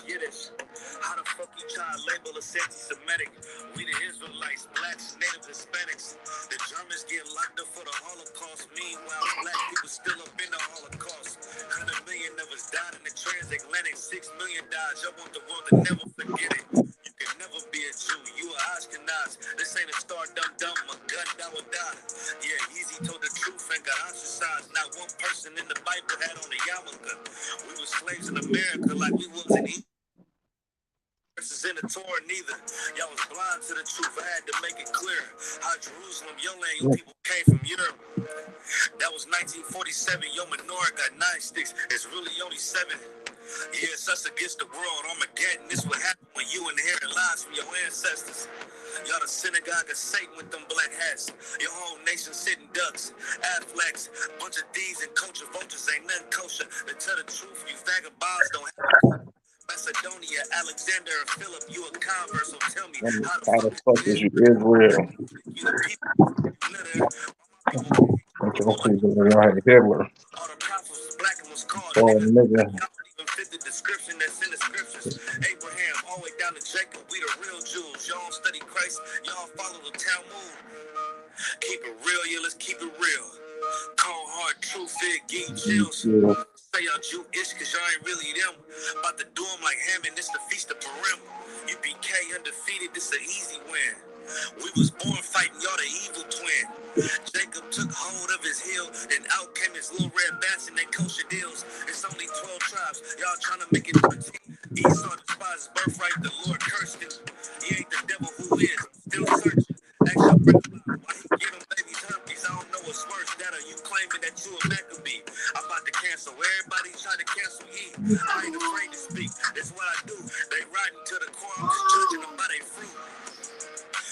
hear this. How the fuck you try to label us anti-Semitic? We the Israelites, blacks, natives, Hispanics. The Germans get locked up for the Holocaust. Meanwhile, black people still up in the Holocaust. 100 million of us died in the transatlantic. 6 million died. I want the world to never forget it. You can never be a Jew. You a Ashkenaz. This ain't a star dumb. A gun that would die. Yeah, Easy told the truth and got ostracized. Not one person in the Bible had on a yarmulke. We were slaves in America like we wasn't eating. Verses in the Torah neither. Y'all was blind to the truth. I had to make it clear how Jerusalem, your land, you people came from Europe. That was 1947. Your menorah got 9 sticks. It's really only 7. Yeah, it's us against the world. Armageddon. This what happened when you inherit lies from your ancestors. Y'all the synagogue of Satan with them black hats. Your whole nation sitting ducks, Aflacs, bunch of D's and culture vultures ain't nothing kosher. To tell the truth, you vagabonds don't have Macedonia, Alexander, and Philip, you a convert, so tell me how the fuck is you Israel? You the people, Hitler. all the prophets was black and was called nigga. Y'all don't even fit the description that's in the scriptures. Abraham, all the way down to Jacob, we the real Jews. Y'all don't study Christ, y'all follow the Talmud. Keep it real, yeah, let's keep it real. Cold hard truth, it give chills. Say y'all Jewish cause y'all ain't really them. About to do them like Hammond, this the feast of Purim. UPK undefeated, this an easy win. We was born fighting, y'all the evil twin. Jacob took hold of his heel, and out came his little red bats and they kosher deals. It's only 12 tribes, y'all trying to make it 13. Esau despised his birthright, the Lord cursed him. He ain't the devil who is, still searching. Ask your brother why he give them babies herpes. I don't know what's worse, that or you claiming that you a Maccabee. I'm about to cancel everybody trying to cancel ye. I ain't afraid to speak, that's what I do. They riding to the core, I'm just judging them by their fruit.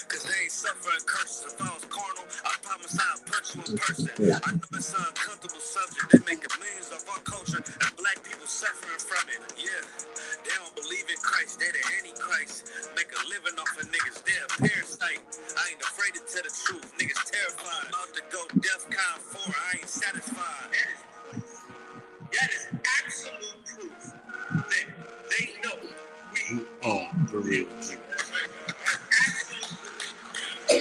Cause they ain't suffering curses. If I was carnal, I promise I'll punch you in person. I know it's an uncomfortable subject. They making millions of our culture and black people suffering from it. Yeah, they don't believe in Christ. They the Antichrist. Make a living off of niggas. They're a parasite. I ain't afraid to tell the truth. Niggas terrified. About to go DEFCON 4. I ain't satisfied. That is absolute proof that they know we are the real Jews. Go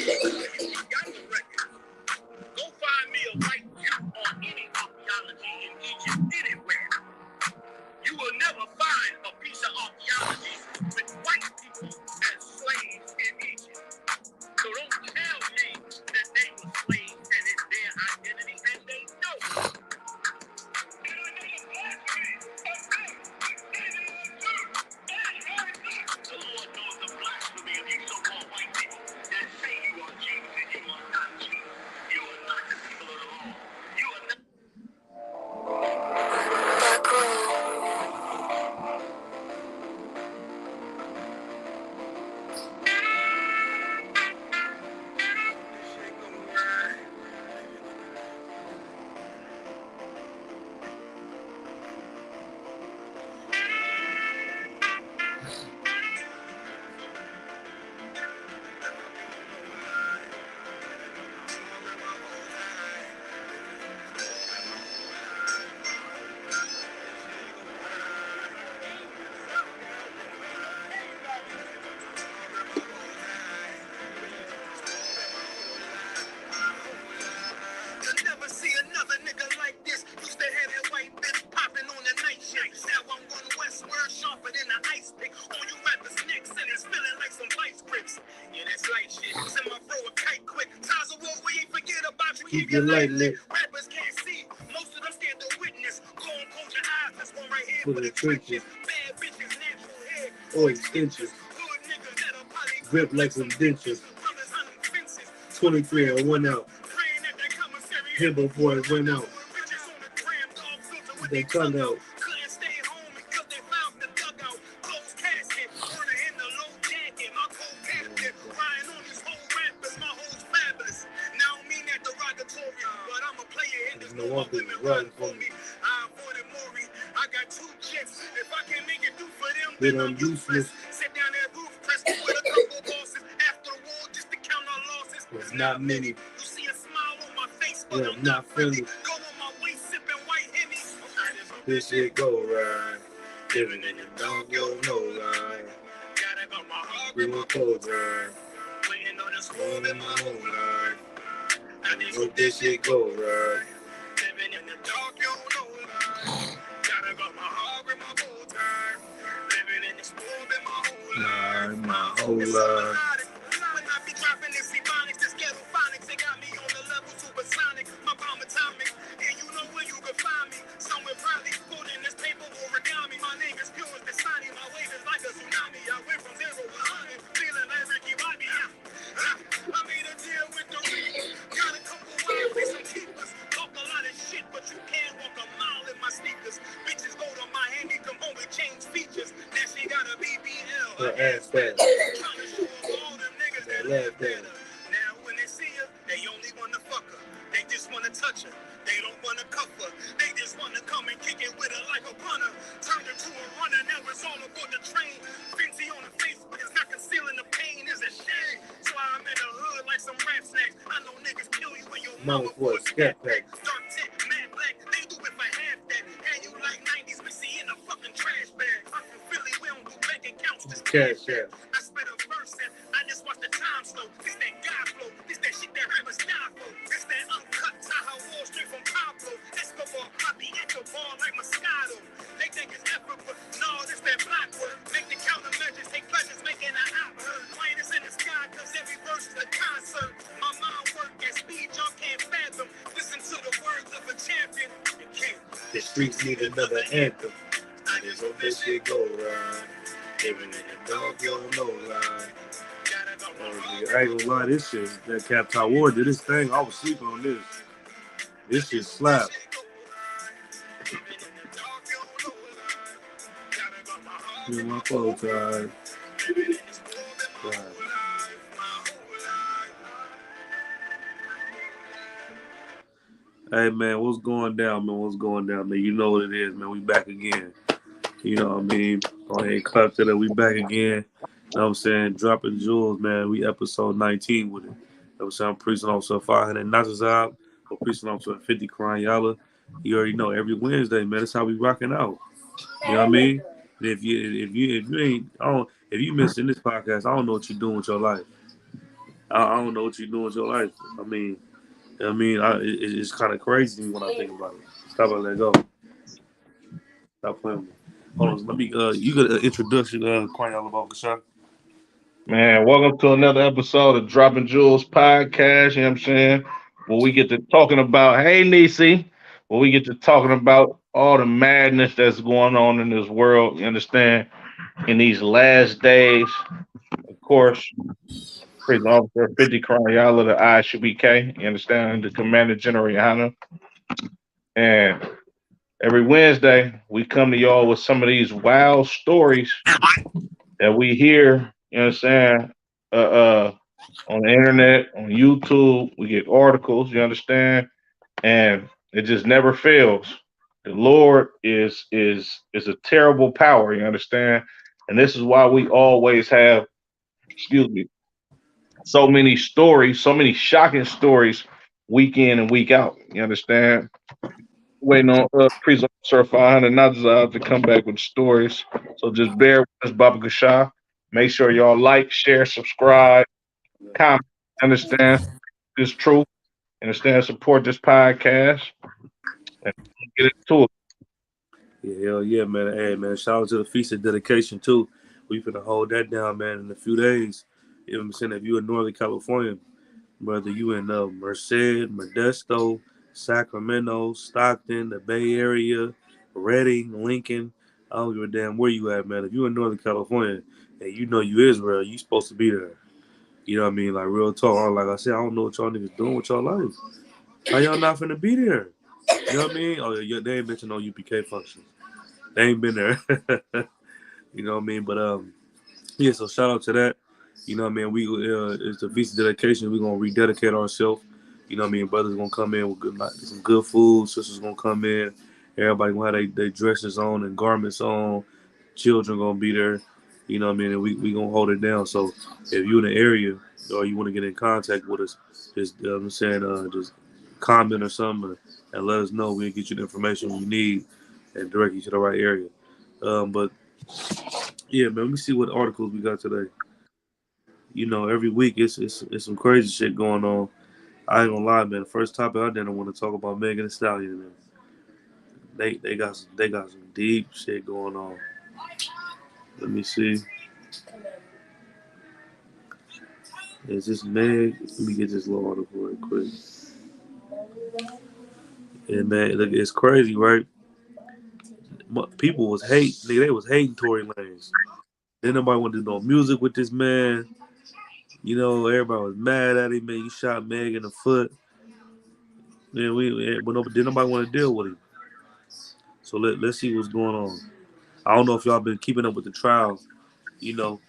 find me a white Jew or any archaeology in Egypt anywhere. You will never find a piece of archaeology with white people as slaves in Egypt. So don't tell me that they were slaves and it's their identity, and they know. The Lord knows the blasphemy of you so-called white people that say you are Jews and you are not Jews. You are not the people of the law. You are not. Keep your light lit. Rappers can't see. Most of them stand to witness. Go and close your eyes. This one right here For the trenches. Bad bitches, natural hair. Or extensions. Hood niggas that are probably Grip like some dentures. brothers hunting fences. 23 and 1 out. Praying that that commissary Here before it went out. bitches on the gram, dog filter with They their tongue tongue out. Couldn't stay home because they found the dugout. Closed casket. Burner in the low jacket. My cold captain. Riding on these whole rappers. My hoes fabulous. Now I don't mean that derogatory, but I'm a player and there's no more women riding for me. I avoided Maury. I got 2 chicks. If I can make it do for them, then I'm useless. Sit down that roof, press with a couple bosses. After the war, just to count our losses. There's not many. You see a smile on my face, but Yeah, I'm not friendly. friendly. Go on my way, sipping white Henny. This shit go right. Living in the dark, yo, no lie. Gotta go my heart with my clothes on. Waiting on this moment my whole life. I just hope this shit go right. Living in the dark, yo, no lie. Gotta go my heart with my clothes on. Living in this moment my whole life. My whole life. When I be dropping this ebonics, this ghetto phonics, they got me on the level supersonic. My bomb atomic, and you know where you can find me. Somewhere probably put in this paper origami. My name is pure as the sunny. My wave is like a tsunami. I went from 0 to 100, feeling like Ricky Bobby. I made a deal with the reef. Got a couple wild fish and keepers. Talk a lot of shit, but you can't walk a mile in my sneakers. Bitches go to Miami, come home and change features. Now she got a BBL, her ass fat. Trying to show up all them niggas that live better. Now when they see her, they only wanna fuck her. They just wanna touch her. They don't wanna cuff her. They just wanna come and kick it with her like a punter. Turned her to a runner, now it's all aboard the train. Fancy on her face, but it's not concealing the pain. It's a shame. So I'm in the hood like some rap snacks. I know niggas kill you when your mama for a scat pack. Dark tip, mad black, they do it for half that. And you like 90s, but see in a fucking trash bag. I'm from Philly, we don't do bank accounts, just cash out. I spit a verse and I just watch the time slow. This that God flow, this that shit that rappers die for. This that uncut Tahoe Wall Street from Pablo. Escobar, Poppy, Echo Ball like Moscato. They think it's effort, but no, this that black work. Make the countermeasures, take pleasures, making an outward. Playing this in the sky, cause every verse is a concert. My mind work at speed, y'all can't fathom. Listen to the words of a champion. You can't. The streets need another anthem. I just hope this shit go right. Living in the dark, yo, no lie. I ain't gonna lie, this shit, that Captain Ward did this thing. I was sleeping on this. This shit slap. In my clothes on. Hey man, what's going down, man? What's going down, man? You know what it is, man. We back again. You know what I mean? Go ahead and clap to that. We back again. You know what I'm saying? Dropping Jewels, man. We episode 19 with it. You know what I'm saying? I'm preaching also 500 notches out. Or preaching also 50 crying yalla. You already know every Wednesday, man. That's how we rocking out. You know what I mean? If you ain't if you missing this podcast, I don't know what you're doing with your life. I don't know what you're doing with your life. It's kind of crazy to me when I think about it. Stop and let go. Stop playing with me. Hold on, let me. You got an introduction, Kwame Alabama. Man, welcome to another episode of Droppin Jewelz podcast. You know what I'm saying? Where we get to talking about, hey, Nisi, where we get to talking about all the madness that's going on in this world. You understand? In these last days, of course, Prison Officer 50 Cryala, the ISUBK. You understand? The Commander General Yana. And every Wednesday, we come to y'all with some of these wild stories that we hear. You know what I'm saying? Uh, uh, on the internet, on YouTube. We get articles, you understand? And it just never fails. The Lord is a terrible power, you understand? And this is why we always have, excuse me, so many stories, so many shocking stories week in and week out. You understand? Waiting on Prison Officer 500 Nazar to come back with stories. So just bear with us, Baba Gasha. Make sure y'all like, share, subscribe, comment, understand this truth, understand, support this podcast, and get into it. Yeah, hell yeah, man. Hey, man. Shout out to the Feast of Dedication too. We finna hold that down, man, in a few days. You know what I'm saying? If you in Northern California, whether you in Merced, Modesto, Sacramento, Stockton, the Bay Area, Redding, Lincoln, I don't give a damn where you at, man. If you in Northern California and you know you Israel, you supposed to be there. You know what I mean? Like real talk. Like I said, I don't know what y'all niggas doing with y'all life. How y'all not finna be there? You know what I mean? Oh yeah, they ain't mentioned no UPK functions. They ain't been there. You know what I mean? But yeah, so shout out to that. You know what I mean? We it's the feast of dedication. We're gonna rededicate ourselves. You know what I mean? Brothers gonna come in with good, like, some good food. Sisters gonna come in. Everybody gonna have their dresses on and garments on. Children gonna be there. You know what I mean? And we gonna hold it down. So if you in the area or you want to get in contact with us, just I'm saying just comment or something and let us know. We'll get you the information you need and direct you to the right area. But yeah, man, let me see what articles we got today. Every week it's some crazy shit going on. I ain't gonna lie, man. The first topic I didn't want to talk about Megan Thee Stallion. Man. They got some deep shit going on. Let me see. Is this Meg? Let me get this little article real quick. And man, look, it's crazy, right? People was hating, nigga. They was hating Tory Lanez. Then nobody wanted to do no music with this man. Everybody was mad at him. Man, you shot Meg in the foot. Man, but did nobody want to deal with him. So let's see what's going on. I don't know if y'all been keeping up with the trial. You know,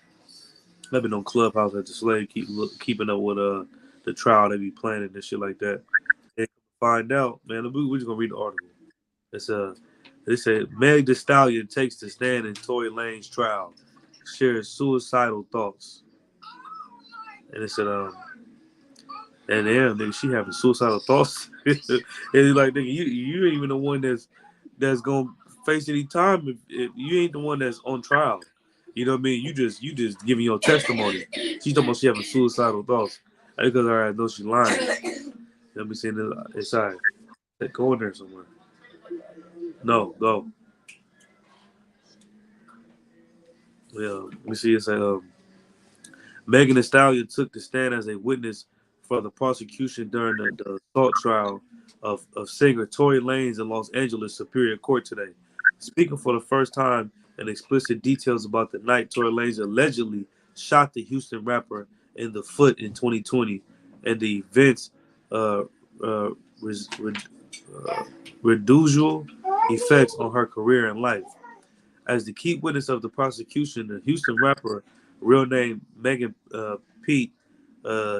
I've been on Clubhouse at the slave, keeping up with the trial they be planning and shit like that. And find out, man. We're just gonna read the article. It's they said Meg Thee Stallion takes the stand in Tory Lanez trial, shares suicidal thoughts, and it said and damn, nigga, she having suicidal thoughts. And it's like, nigga, you ain't even the one that's gonna face any time if you ain't the one that's on trial. You know what I mean? You just giving your testimony. She's talking about she having suicidal thoughts. Because I know she lying. Let me see inside. Go in there somewhere. No, go. Yeah, let me see. It said Megan Thee Stallion took the stand as a witness for the prosecution during the assault trial of singer Tory Lanez in Los Angeles Superior Court today. Speaking for the first time in explicit details about the night Tory Lanez allegedly shot the Houston rapper in the foot in 2020 and the event's uh, uh, res, red, uh, residual effects on her career and life. As the key witness of the prosecution, the Houston rapper, real name Megan Pete,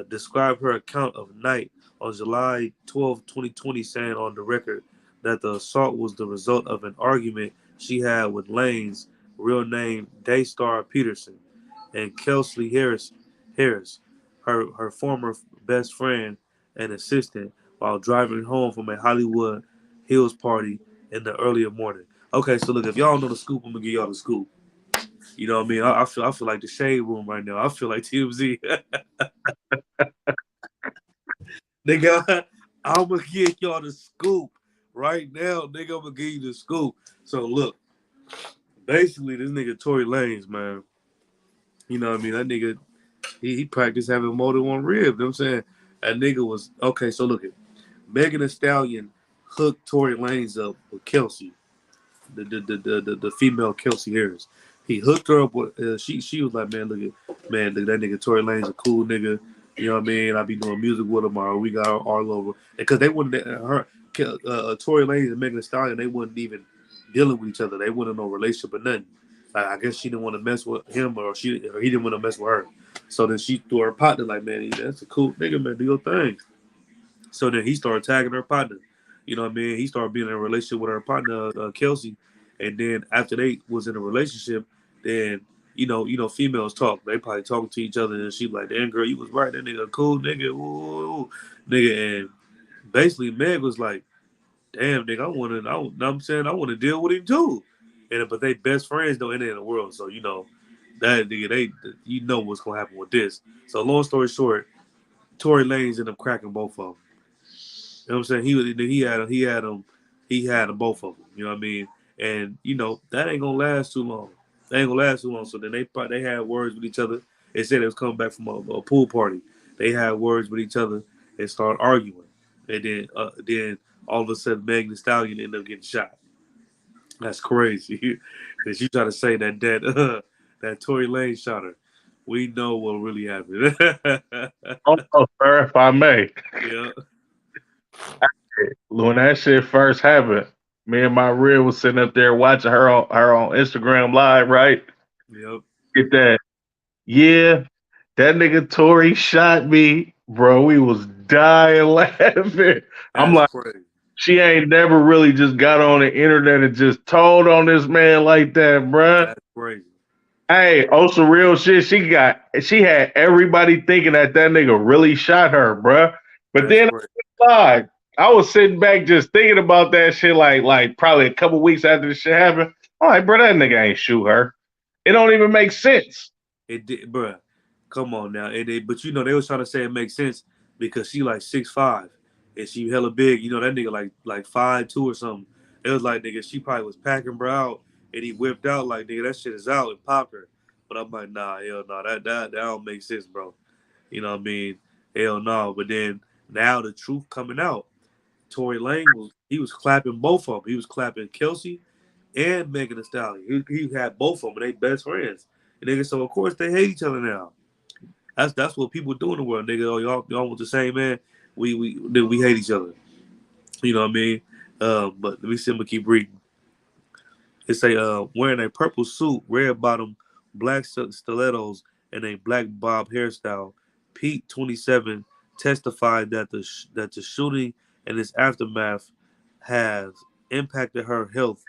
described her account of night on July 12, 2020, saying on the record that the assault was the result of an argument she had with Lane's real name Daystar Peterson and Kelsey Harris, her former best friend and assistant, while driving home from a Hollywood Hills party in the earlier morning. Okay, so look, if y'all know the scoop, I'm gonna give y'all the scoop. You know what I mean? I feel like the shade room right now. I feel like TMZ. Nigga, I'm gonna give y'all the scoop right now. Nigga, I'm gonna give you the scoop. So look, basically this nigga Tory Lanez, man. You know what I mean? That nigga, he practiced having more than one rib. You know what I'm saying? That nigga was okay. So look at Megan Thee Stallion hooked Tory Lanez up with Kelsey. The female Kelsey Harris. He hooked her up with she was like, look that nigga Tory Lane's a cool nigga. You know what I mean? I be doing music with him, or we got all over because they wouldn't Tory Lanez and Megan Thee Stallion, they wasn't even dealing with each other. They wasn't in no relationship or nothing. Like, I guess she didn't want to mess with him, or he didn't want to mess with her. So then she threw her partner like, man, that's a cool nigga, man, do your thing. So then he started tagging her partner. You know what I mean? He started being in a relationship with her partner, Kelsey. And then after they was in a relationship, then females talk. They probably talking to each other, and she like, "Damn girl, you was right. That nigga a cool nigga, ooh, nigga." And basically, Meg was like, "Damn, nigga, I want to deal with him too." And but they best friends though in the world, so that nigga, you know what's gonna happen with this. So long story short, Tory Lanez ended up cracking both of them. You know what I'm saying? He had them both of them. You know what I mean? And that ain't gonna last too long. That ain't gonna last too long. So then they had words with each other. They said it was coming back from a pool party. They had words with each other and started arguing. And then all of a sudden Megan Thee Stallion ended up getting shot. That's crazy. Cause you try to say that Tory Lane shot her. We know what really happened. Also, sir, if I may, Yeah. when that shit first happened, me and my real was sitting up there watching her on Instagram live, right? Yep. Get that. Yeah, that nigga Tory shot me, bro. We was dying laughing. I'm That's like, crazy. she ain't never really just got on the internet and just told on this man like that, bruh. That's crazy. Hey, oh, some real shit. She had everybody thinking that nigga really shot her, bruh. But That's then crazy. I was sitting back just thinking about that shit like probably a couple weeks after the shit happened. All right, bro, that nigga ain't shoot her. It don't even make sense. It did, bruh. Come on now. But you know they was trying to say it makes sense because she like 6'5" and she hella big. You know that nigga like 5'2" or something. It was like nigga, she probably was packing bro out and he whipped out like nigga that shit is out and popped her. But I'm like nah, hell no, that don't make sense, bro. You know what I mean? Hell no. But then now the truth coming out. Tory Lane was clapping both of them. He was clapping Kelsey and Megan Thee Stallion. He had both of them. They best friends. And nigga, so of course they hate each other now. That's what people do in the world, nigga. Oh, y'all want the same man. We hate each other. You know what I mean? But let me see. I'm gonna keep reading. It say wearing a purple suit, red bottom, black stilettos, and a black bob hairstyle. Pete 27 testified that the shooting and its aftermath has impacted her health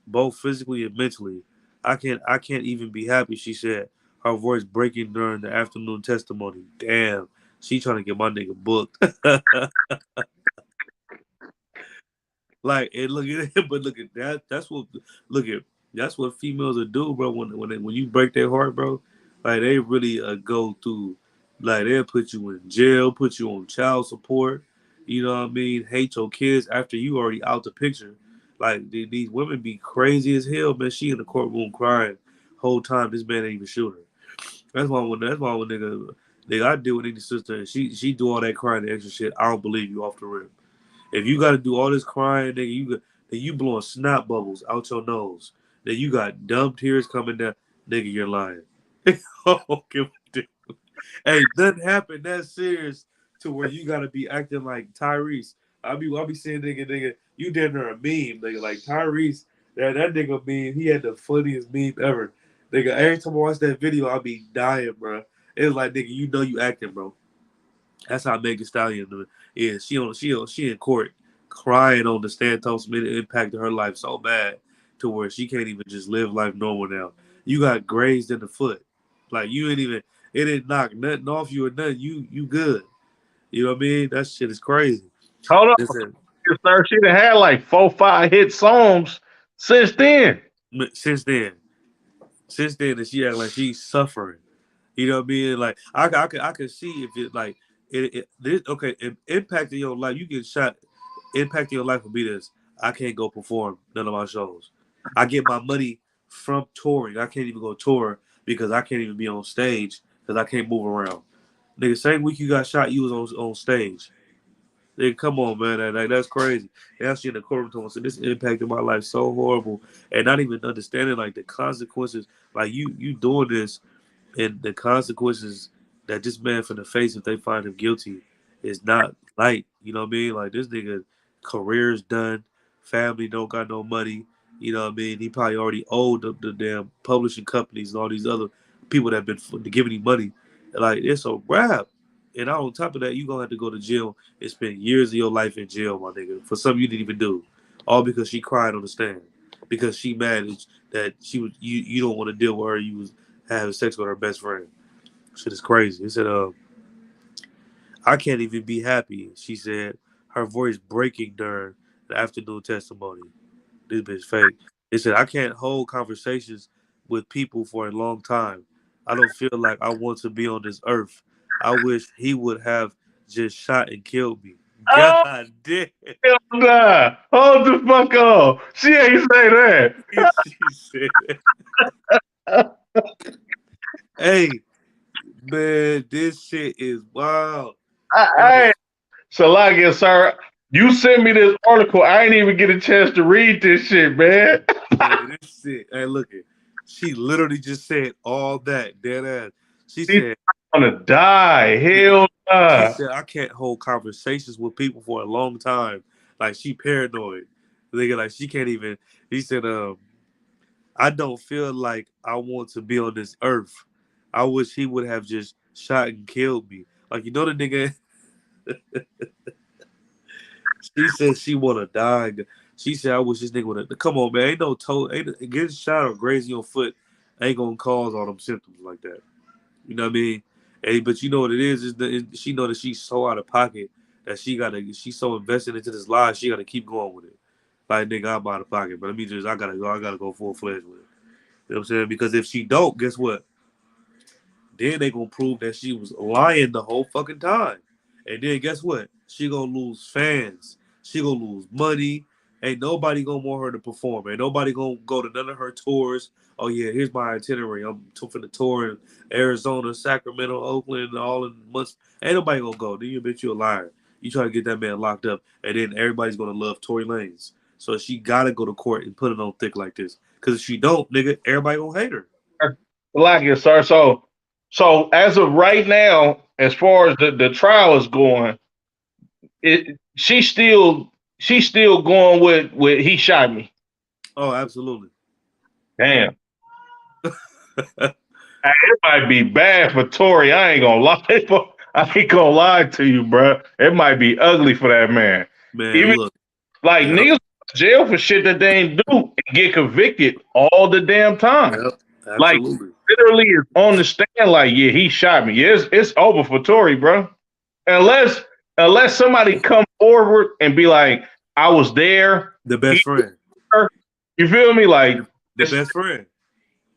both physically and mentally. I can't even be happy, she said, her voice breaking during the afternoon testimony. Damn, she trying to get my nigga booked. Like, and look at it, but look at that. Look at that's what females will do, bro. When you break their heart, bro, like they really go through, like they'll put you in jail, put you on child support. You know what I mean? Hate your kids after you already out the picture. Like these women be crazy as hell, man. She in the courtroom crying whole time. This man ain't even shoot her. That's why when nigga I deal with any sister and she do all that crying and extra shit. I don't believe you off the rip. If you got to do all this crying, nigga, then you blowing snot bubbles out your nose. Then you got dumb tears coming down, nigga. You're lying. Okay, hey, nothing happened that serious to where you got to be acting like Tyrese. I be saying nigga, you did her a meme, nigga, like Tyrese. That nigga meme, he had the funniest meme ever. Nigga, every time I watch that video, I'll be dying, bro. It's like, nigga, you know you acting, bro. That's how Megan Stallion is. She in court crying on the stand talking Smith. It impacted her life so bad to where she can't even just live life normal now. You got grazed in the foot. Like you ain't even it didn't knock nothing off you or nothing. You good. You know what I mean? That shit is crazy. Hold Listen, on, sir. She done had like 4, 5 hit songs since then. since then, that she act like she's suffering. You know what I mean? Like I could see if it like okay, if impacting your life, you get shot. Impacting your life will be this. I can't go perform none of my shows. I get my money from touring. I can't even go tour because I can't even be on stage because I can't move around. Nigga, same week you got shot, you was on stage. Nigga, come on, man. That's crazy. And actually in the courtroom told me, so this impacted my life so horrible. And not even understanding like the consequences. Like you doing this and the consequences that this man finna face if they find him guilty is not light. You know what I mean? Like this nigga career's done, family don't got no money. You know what I mean? He probably already owed the damn publishing companies and all these other people that have been giving him money. Like it's a wrap. And on top of that, you gonna have to go to jail and spend years of your life in jail, my nigga, for something you didn't even do, all because she cried on the stand because she mad that she was you don't want to deal with her. You was having sex with her best friend. Shit is crazy. He said, I can't even be happy, she said, her voice breaking during the afternoon testimony. This bitch fake. He said, I can't hold conversations with people for a long time. I don't feel like I want to be on this earth. I wish he would have just shot and killed me. Oh, God damn. hell nah. Hold the fuck on. She ain't say that. She said, hey, man, this shit is wild. Like, Hey, Salakia, sir. You sent me this article. I ain't even get a chance to read this shit, man. man, this shit. Hey, look it. She literally just said all that, dead ass. She She's said, gonna die. yeah, Hell she nah. said, I can't hold conversations with people for a long time. Like she paranoid. Nigga, like she can't even. He said, I don't feel like I want to be on this earth. I wish he would have just shot and killed me. Like you know the nigga. She said she wanna die. She said I wish this nigga would have. Come on, man. Ain't no toe. Ain't getting shot or grazing your foot ain't gonna cause all them symptoms like that. You know what I mean? Hey, but you know what it is she know that she's so out of pocket that she's so invested into this lie, she gotta keep going with it. like nigga, I'm out of pocket. But let me just, I gotta go full fledged with it. You know what I'm saying? Because if she don't, guess what? Then they gonna prove that she was lying the whole fucking time. And then guess what? She gonna lose fans. She gonna lose money. Ain't nobody gonna want her to perform. Ain't nobody gonna go to none of her tours. Oh yeah, here's my itinerary. I'm for the tour in Arizona, Sacramento, Oakland, all in months. Ain't nobody gonna go. Then you bitch you a liar. You try to get that man locked up, and then everybody's gonna love Tory Lanez. So she gotta go to court and put it on thick like this. Cause if she don't, nigga, everybody gonna hate her. Like it, sir. So as of right now, as far as the trial is going, she's still going with he shot me. Oh, absolutely. Damn. Hey, it might be bad for Tory. I ain't gonna lie. I ain't gonna lie to you, bro. It might be ugly for that man. Man, Even look. like Yep. niggas jail for shit that they ain't do and get convicted all the damn time. Yep. Like Absolutely. literally is on the stand. Like, yeah, he shot me. Yeah, it's over for Tory, bro. Unless somebody come forward and be like, I was there. The best friend. You feel me? Like, The best friend.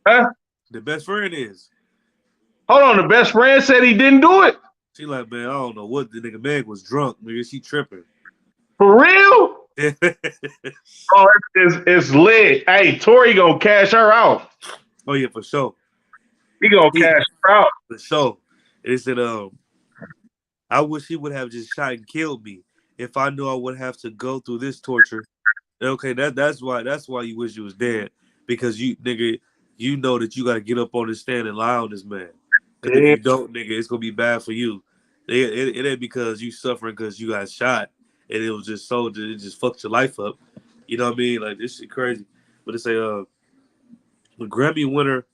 huh? The best friend is. Hold on. The best friend said he didn't do it. She like, man, I don't know what the nigga Meg was drunk. Nigga, she tripping. For real? Oh Oh, it's lit. Hey, Tory gonna cash her out. yeah, for sure. He gonna He, cash her out. for sure. It said, I wish he would have just shot and killed me if I knew I would have to go through this torture. Okay, that's why you wish you was dead. Because you nigga, you know that you gotta get up on the stand and lie on this man. Because if Yeah. you don't, nigga, it's gonna be bad for you. It ain't because you suffering because you got shot and it was just so it just fucked your life up. You know what I mean? Like this shit crazy. But it's a the Grammy winner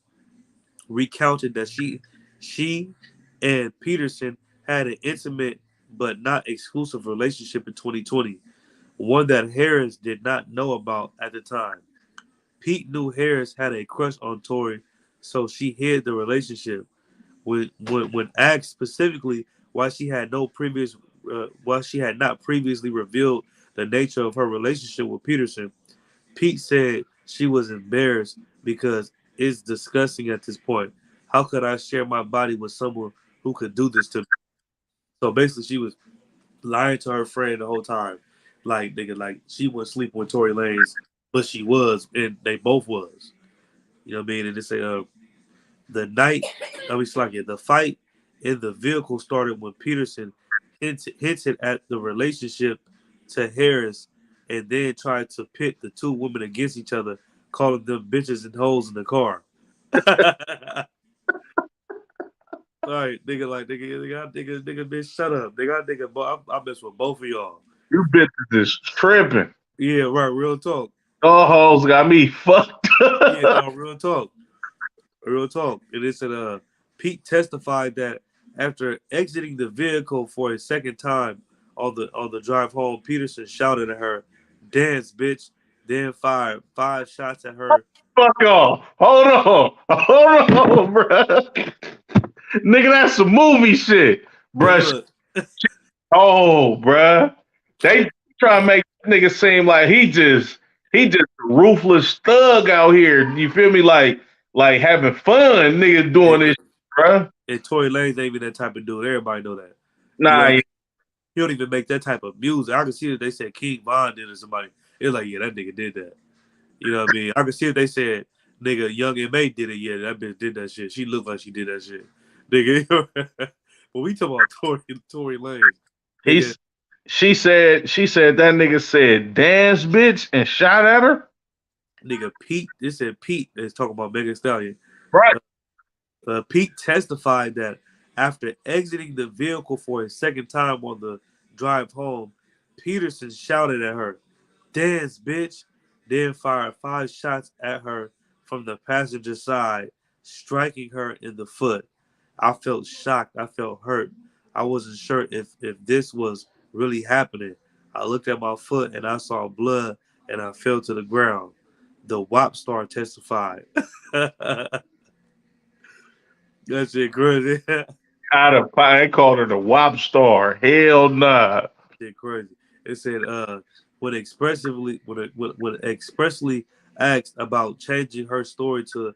recounted that she and Peterson had an intimate but not exclusive relationship in 2020, one that Harris did not know about at the time. Pete knew Harris had a crush on Tory, so she hid the relationship. When asked specifically why she had not previously revealed the nature of her relationship with Peterson, Pete said she was embarrassed because it's disgusting at this point. How could I share my body with someone who could do this to me? So basically, she was lying to her friend the whole time, like nigga, like she was sleeping with Tory Lanez, but she was, and they both was. You know what I mean? And they say, the night, I mean, it's like the fight in the vehicle started when Peterson hinted at the relationship to Harris and then tried to pit the two women against each other, calling them bitches and hoes in the car. All right, nigga, like nigga, bitch, shut up, nigga, I mess with both of y'all. You bitches is tripping. Yeah, right, real talk. All hoes got me fucked Yeah, up. no, real talk. Real talk. And it said Pete testified that after exiting the vehicle for a second time on the drive home, Peterson shouted at her, "Dance, bitch!" Then fired 5 shots at her. Fuck off. Hold on. Hold on, bro. Nigga, that's some movie shit. And Bruh. look, Oh, bruh. They try to make this nigga seem like he just a ruthless thug out here. You feel me? Like having fun, nigga doing and this, look, bruh. and Tory Lanez ain't even that type of dude. Everybody know that. You know what I Nah, mean? He don't even make that type of music. I can see that they said King Von did it. Somebody, it's like, yeah, that nigga did that. You know what I mean? I can see if they said, nigga, Young M.A. did it. Yeah, that bitch did that shit. She looked like she did that shit. Nigga, but we talking about Tory Lanez. Nigga, he's she said that nigga said dance bitch and shot at her. nigga, Pete, this said Pete is talking about Megan Stallion. Right. Pete testified that after exiting the vehicle for a second time on the drive home, Peterson shouted at her, "Dance, bitch!" Then fired 5 shots at her from the passenger side, striking her in the foot. I felt shocked. I felt hurt. I wasn't sure if this was really happening. I looked at my foot and I saw blood and I fell to the ground. The WAP star testified. That shit crazy. Out of I called her the WAP star. Hell nah. Shit crazy. It said when expressly asked about changing her story to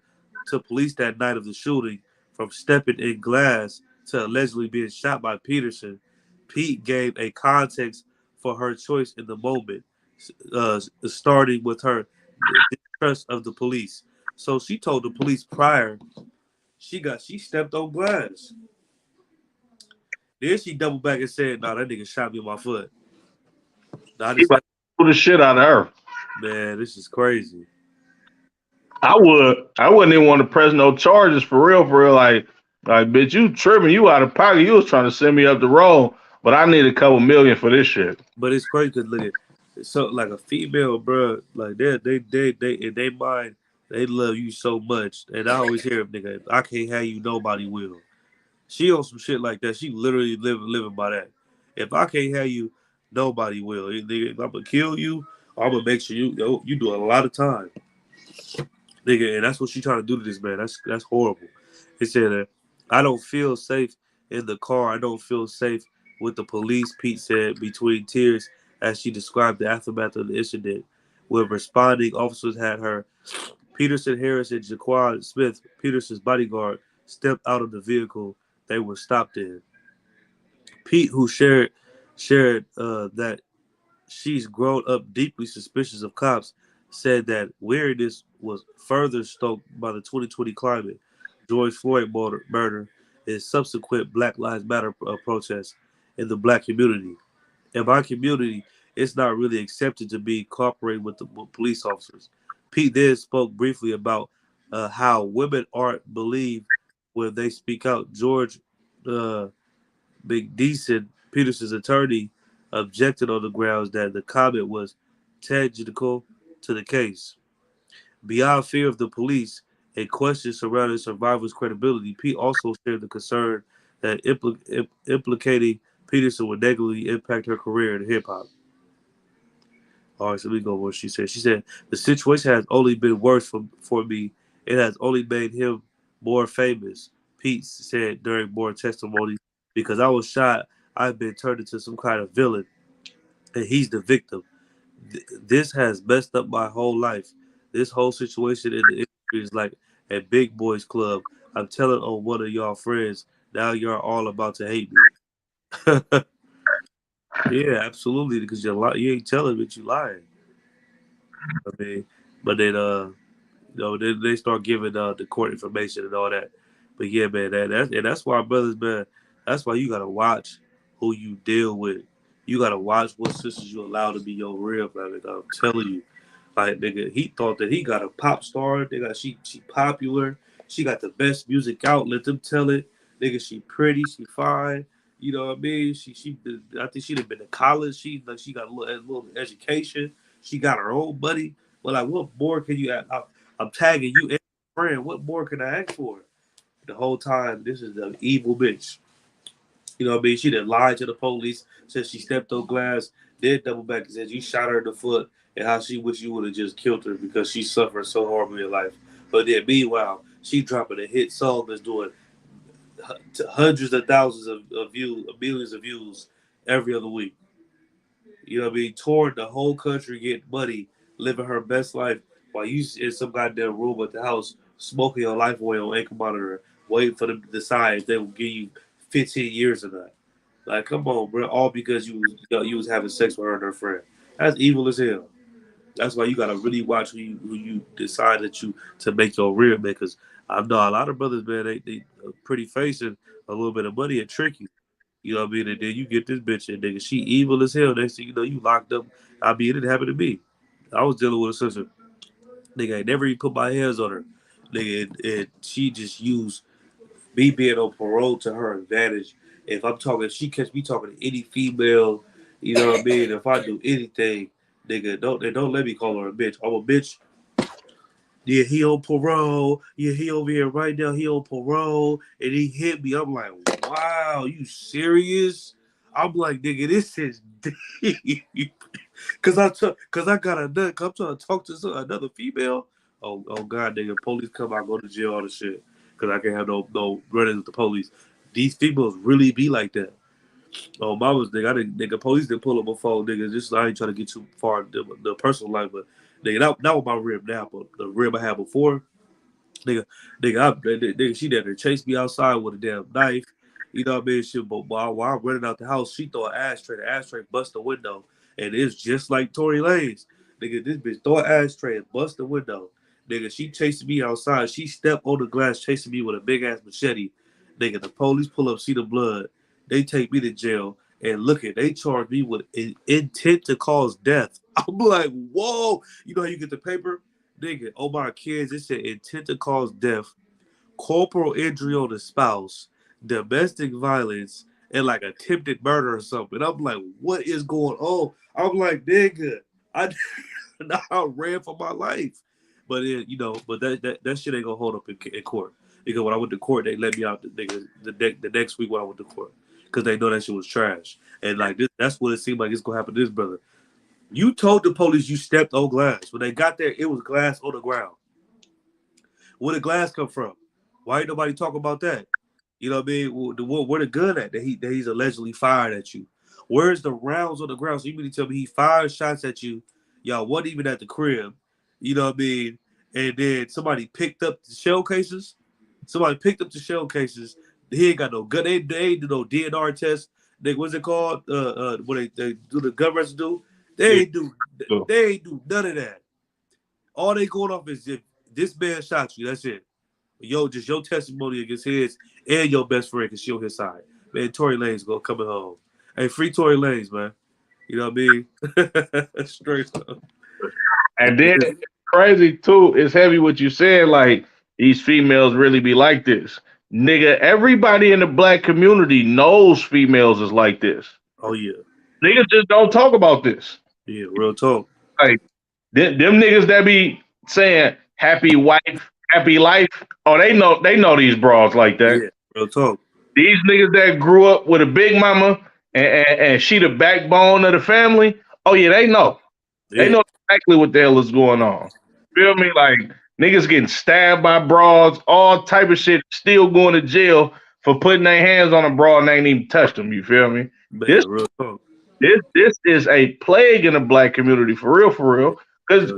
police that night of the shooting from stepping in glass to allegedly being shot by Peterson, Pete gave a context for her choice in the moment, starting with her distrust of the police. So she told the police prior she stepped on glass. Then she doubled back and said, "Nah, that nigga shot me in my foot." Nah, I He just about stepped. to do the shit out of her. Man, this is crazy. I would. I wouldn't even want to press no charges for real. For real, like, bitch, you tripping? You out of pocket? You was trying to send me up the road, but I need a couple million for this shit. But it's crazy because look at so like a female, bro. Like they in their mind, they love you so much. And I always hear them, nigga, if I can't have you, nobody will. She on some shit like that. She literally living by that. If I can't have you, nobody will. Nigga, if I'm gonna kill you, I'm gonna make sure you do a lot of time, nigga. And that's what she trying to do to this man. That's horrible. He said that I don't feel safe in the car. I don't feel safe with the police. Pete said between tears as she described the aftermath of the incident. When responding officers had her, Peterson, Harris, and Jaquan Smith, Peterson's bodyguard, stepped out of the vehicle they were stopped in. Pete, who shared that she's grown up deeply suspicious of cops, said that weariness was further stoked by the 2020 climate, George Floyd murder, and subsequent Black Lives Matter protests in the black community. In my community, it's not really accepted to be cooperating with police officers. Pete then spoke briefly about how women aren't believed when they speak out. George uh, McDeason, Peterson's attorney, objected on the grounds that the comment was tangential to the case. Beyond fear of the police and questions surrounding survivors' credibility, Pete also shared the concern that implicating Peterson would negatively impact her career in hip hop. All right, so we go what she said. She said, the situation has only been worse for me. It has only made him more famous, Pete said during more testimony. Because I was shot, I've been turned into some kind of villain, and he's the victim. This has messed up my whole life. This whole situation in the industry is like a big boys club. I'm telling on one of y'all friends. Now you're all about to hate me. Yeah, absolutely. Because you ain't telling, but you lying. I mean, but then they start giving the court information and all that. But yeah, man, that's why brothers, man. That's why you gotta watch who you deal with. You gotta watch what sisters you allow to be your real, man. I'm telling you, like nigga, he thought that he got a pop star. She popular. She got the best music out. Let them tell it, nigga. She pretty. She fine. You know what I mean? I think she'd have been to college. She got a little education. She got her own money. But like, what more can you ask? I'm tagging you and your friend. What more can I ask for? The whole time, this is the evil bitch. You know what I mean? She done lied to the police, said she stepped on glass, then double back and said you shot her in the foot, and how she wish you would have just killed her because she suffered so horribly in life. But then, meanwhile, she dropping a hit song that's doing hundreds of thousands of views, millions of views every other week. You know what I mean? Touring the whole country, getting money, living her best life while you in some goddamn room at the house smoking your life away on ankle monitor, waiting for them to decide if they will give you 15 years of that. Like, come on, bro. All because you was having sex with her and her friend. That's evil as hell. That's why you gotta really watch who you decide that you to make your real man. Because I know a lot of brothers, man, they pretty facing a little bit of money and trick you. You know what I mean? And then you get this bitch and nigga, she evil as hell. Next thing you know, you locked up. I mean, it didn't happen to me. I was dealing with a sister. Nigga, I never even put my hands on her. Nigga, and she just used me being on parole to her advantage. If I'm talking, she catch me talking to any female, you know what I mean? If I do anything, nigga, don't let me call her a bitch. I'm a bitch. Yeah, he on parole. Yeah, he over here right now. He on parole, and he hit me. I'm like, wow, you serious? I'm like, nigga, this is deep. Cause I got a nut. I'm trying to talk to another female. Oh God, nigga, police come out, go to jail, all the shit. Cause I can't have no running with the police. These females really be like that. Oh, mama's nigga, nigga, police didn't pull up before, nigga. Just I ain't trying to get too far the personal life, but nigga, that was my rib now, but the rib I had before. Nigga, nigga, she there to chase me outside with a damn knife. You know what I mean? Shit, but while I'm running out the house, she throw an ashtray. The ashtray bust the window, and it's just like Tory Lanez. Nigga, this bitch throw an ashtray and bust the window. Nigga, she chasing me outside. She stepped on the glass, chasing me with a big ass machete. Nigga, the police pull up, see the blood. They take me to jail, and look at they charge me with intent to cause death. I'm like, whoa! You know how you get the paper? Nigga, oh my kids, it said intent to cause death, corporal injury on the spouse, domestic violence, and like attempted murder or something. I'm like, what is going on? I'm like, nigga, I I ran for my life. But it, but that shit ain't gonna hold up in court. Because when I went to court, they let me out the next week when I went to court. Because they know that shit was trash. And like that's what it seemed like it's gonna happen to this brother. You told the police you stepped on glass. When they got there, it was glass on the ground. Where did glass come from? Why ain't nobody talk about that? You know what I mean? Where the gun at that he's allegedly fired at you? Where's the rounds on the ground? So you mean to tell me he fired shots at you? Y'all wasn't even at the crib. You know what I mean? And then somebody picked up the shell cases. Somebody picked up the shell cases. He ain't got no gun. They ain't do no DNR test. What's it called? When they do the gun residue. They ain't do none of that. All they going off is if this man shot you, that's it. Just your testimony against his and your best friend can show his side. Man, Tory Lanez go coming home. Hey, free Tory Lanez, man. You know what I mean? Straight up. And then crazy too, it's heavy what you said, like these females really be like this. Nigga, everybody in the black community knows females is like this. Oh yeah. Niggas just don't talk about this. Yeah, real talk. Like them niggas that be saying happy wife, happy life. Oh, they know these bras like that. Yeah, real talk. These niggas that grew up with a big mama and she the backbone of the family. Oh yeah, they know. Yeah. They know exactly what the hell is going on. Feel me? Like niggas getting stabbed by bras, all type of shit, still going to jail for putting their hands on a bra and they ain't even touched them. You feel me? Man, real talk. This is a plague in the black community for real. Because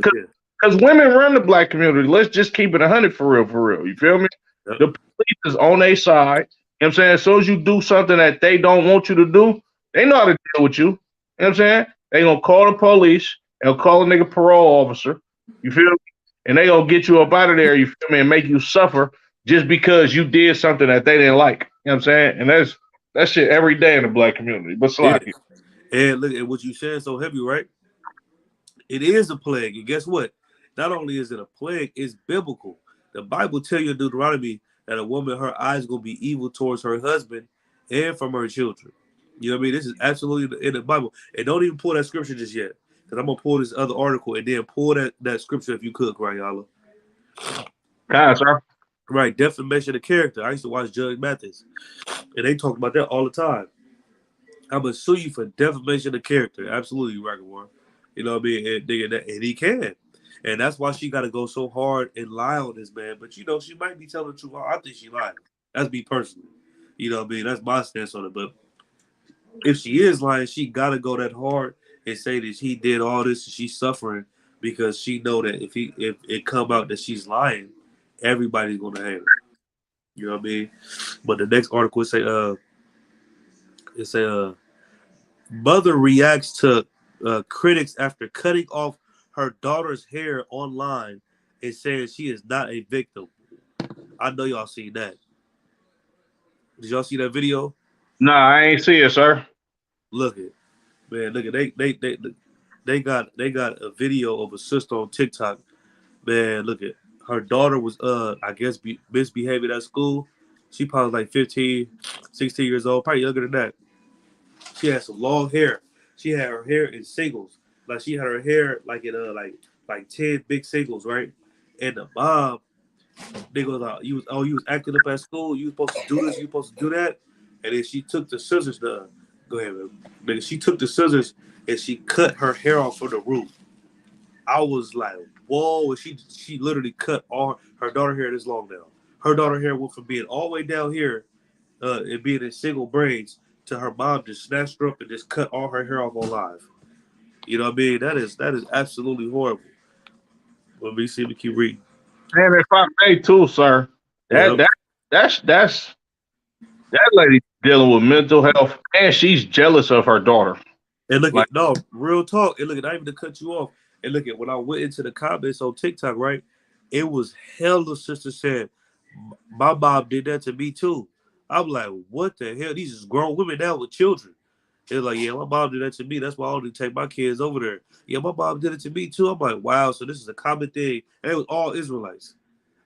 women run the black community. Let's just keep it 100 for real. You feel me? Yep. The police is on their side. You know what I'm saying? As soon as you do something that they don't want you to do, they know how to deal with you. You know what I'm saying? They gonna call the police. They'll call a nigga parole officer. You feel me? And they gonna get you up out of there, you feel me, and make you suffer just because you did something that they didn't like. You know what I'm saying? And that shit every day in the black community. But Slocky. And look at what you said so heavy, right? It is a plague. And guess what? Not only is it a plague, it's biblical. The Bible tell you in Deuteronomy that a woman, her eyes gonna be evil towards her husband and from her children. You know what I mean? This is absolutely in the Bible. And don't even pull that scripture just yet. Because I'm going to pull this other article and then pull that scripture if you could, Rayala. Sir. Right, defamation of character. I used to watch Judge Mathis. And they talk about that all the time. I'm going to sue you for defamation of character. Absolutely, Ragawan. You know what I mean? And he can. And that's why she got to go so hard and lie on this man. But, she might be telling the truth. I think she lied. That's me personally. You know what I mean? That's my stance on it. But if she is lying, she got to go that hard and say that he did all this and she's suffering because she know that if it come out that she's lying, everybody's gonna hate her. You know what I mean? But the next article say mother reacts to critics after cutting off her daughter's hair online and saying she is not a victim. I know y'all seen that. Did y'all see that video? Nah, I ain't see it, sir. Look at. Man, look at they got a video of a sister on TikTok. Man, look at her daughter was I guess misbehaving at school. She probably like 15, 16 years old, probably younger than that. She had some long hair. She had her hair in singles. Like she had her hair like in like 10 big singles, right? And the mom, they goes out, you was acting up at school, you was supposed to do this, you supposed to do that. And then she took the scissors go ahead, man. She took the scissors and she cut her hair off from the roof. I was like, whoa. And she literally cut all her daughter hair this long now. Her daughter hair went from being all the way down here and being in single braids to her mom just snatched her up and just cut all her hair off on live. You know what I mean? That is absolutely horrible. Let me see if we keep reading. And if I may too, sir, that Yep. that that's that lady dealing with mental health, and she's jealous of her daughter. And look Like, at no real talk. And look at not even to cut you off. And look at when I went into the comments on TikTok, right? It was hella sister said, my mom did that to me too. I'm like, what the hell? These is grown women now with children. They're like, yeah, my mom did that to me. That's why I only take my kids over there. Yeah, my mom did it to me too. I'm like, wow. So this is a common thing. And it was all Israelites.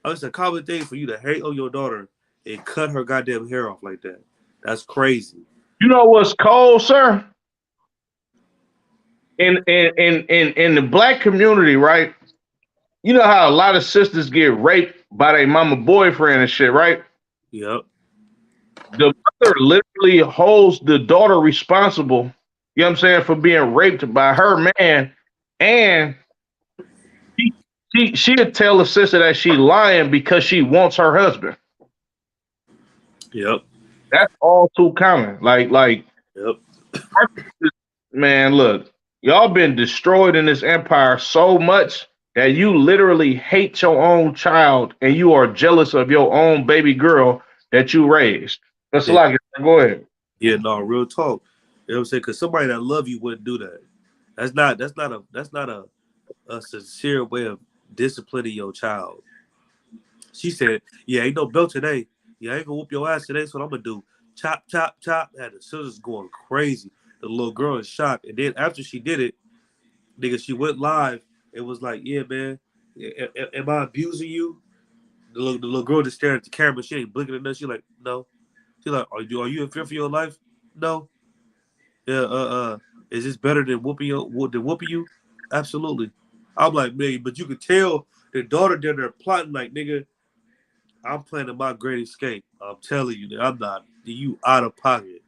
Oh, it's a common thing for you to hate on your daughter and cut her goddamn hair off like that. That's crazy. you know what's cold, sir? In the black community, right? You know how a lot of sisters get raped by their mama boyfriend and shit, right? Yep. The mother literally holds the daughter responsible, you know what I'm saying, for being raped by her man. And she she'll tell the sister that she lying because she wants her husband. Yep. That's all too common. Like Yep. man, look, y'all been destroyed in this empire so much that you literally hate your own child and you are jealous of your own baby girl that you raised. That's Yeah. like, go ahead. Yeah, no, real talk. You know what I'm saying? Because somebody that love you wouldn't do that. That's not a sincere way of disciplining your child. She said, "Yeah, ain't no belt today. Yeah, I ain't gonna whoop your ass today. That's what I'm gonna do. Chop, chop, chop." And the sisters going crazy. The little girl in shock. And then after she did it, nigga, she went live. It was like, "Yeah, man, am I abusing you?" The little girl just staring at the camera. She ain't blinking at us. She like, "No." She like, "Are you in fear for your life?" No. Yeah. Is this better than whooping you? Absolutely. I'm like, man, but you could tell the daughter down there plotting like, nigga, I'm planning my great escape. I'm telling you, I'm not. You out of pocket.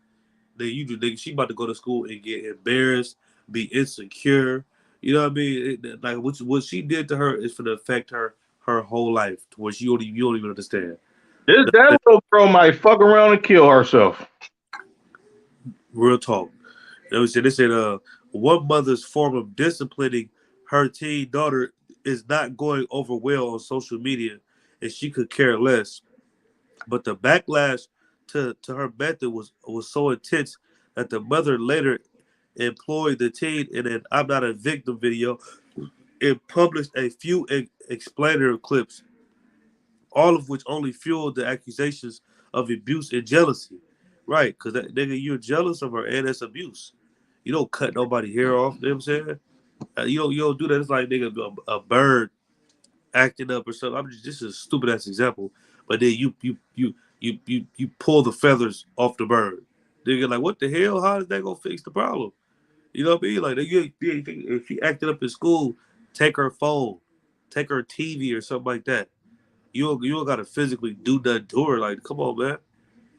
Nigga, she about to go to school and get embarrassed, be insecure. You know what I mean? Like what she did to her is going to affect her whole life, to where you don't even understand. This that little girl might fuck around and kill herself. Real talk. You know what I'm saying? They said, one mother's form of disciplining her teen daughter is not going over well on social media, and she could care less. But the backlash to her method was so intense that the mother later employed the teen in an "I'm not a victim" video and published a few explainer clips, all of which only fueled the accusations of abuse and jealousy. Right, because that nigga, you're jealous of her, and that's abuse. You don't cut nobody hair off. You know what I'm saying? You don't do that. It's like nigga a bird acting up or something. I'm just a stupid ass example. But then you pull the feathers off the bird. Nigga, like what the hell? How is that gonna fix the problem? You know what I mean? Like if she acted up in school, take her phone, take her TV or something like that. You don't gotta physically do nothing to her. Like, come on, man.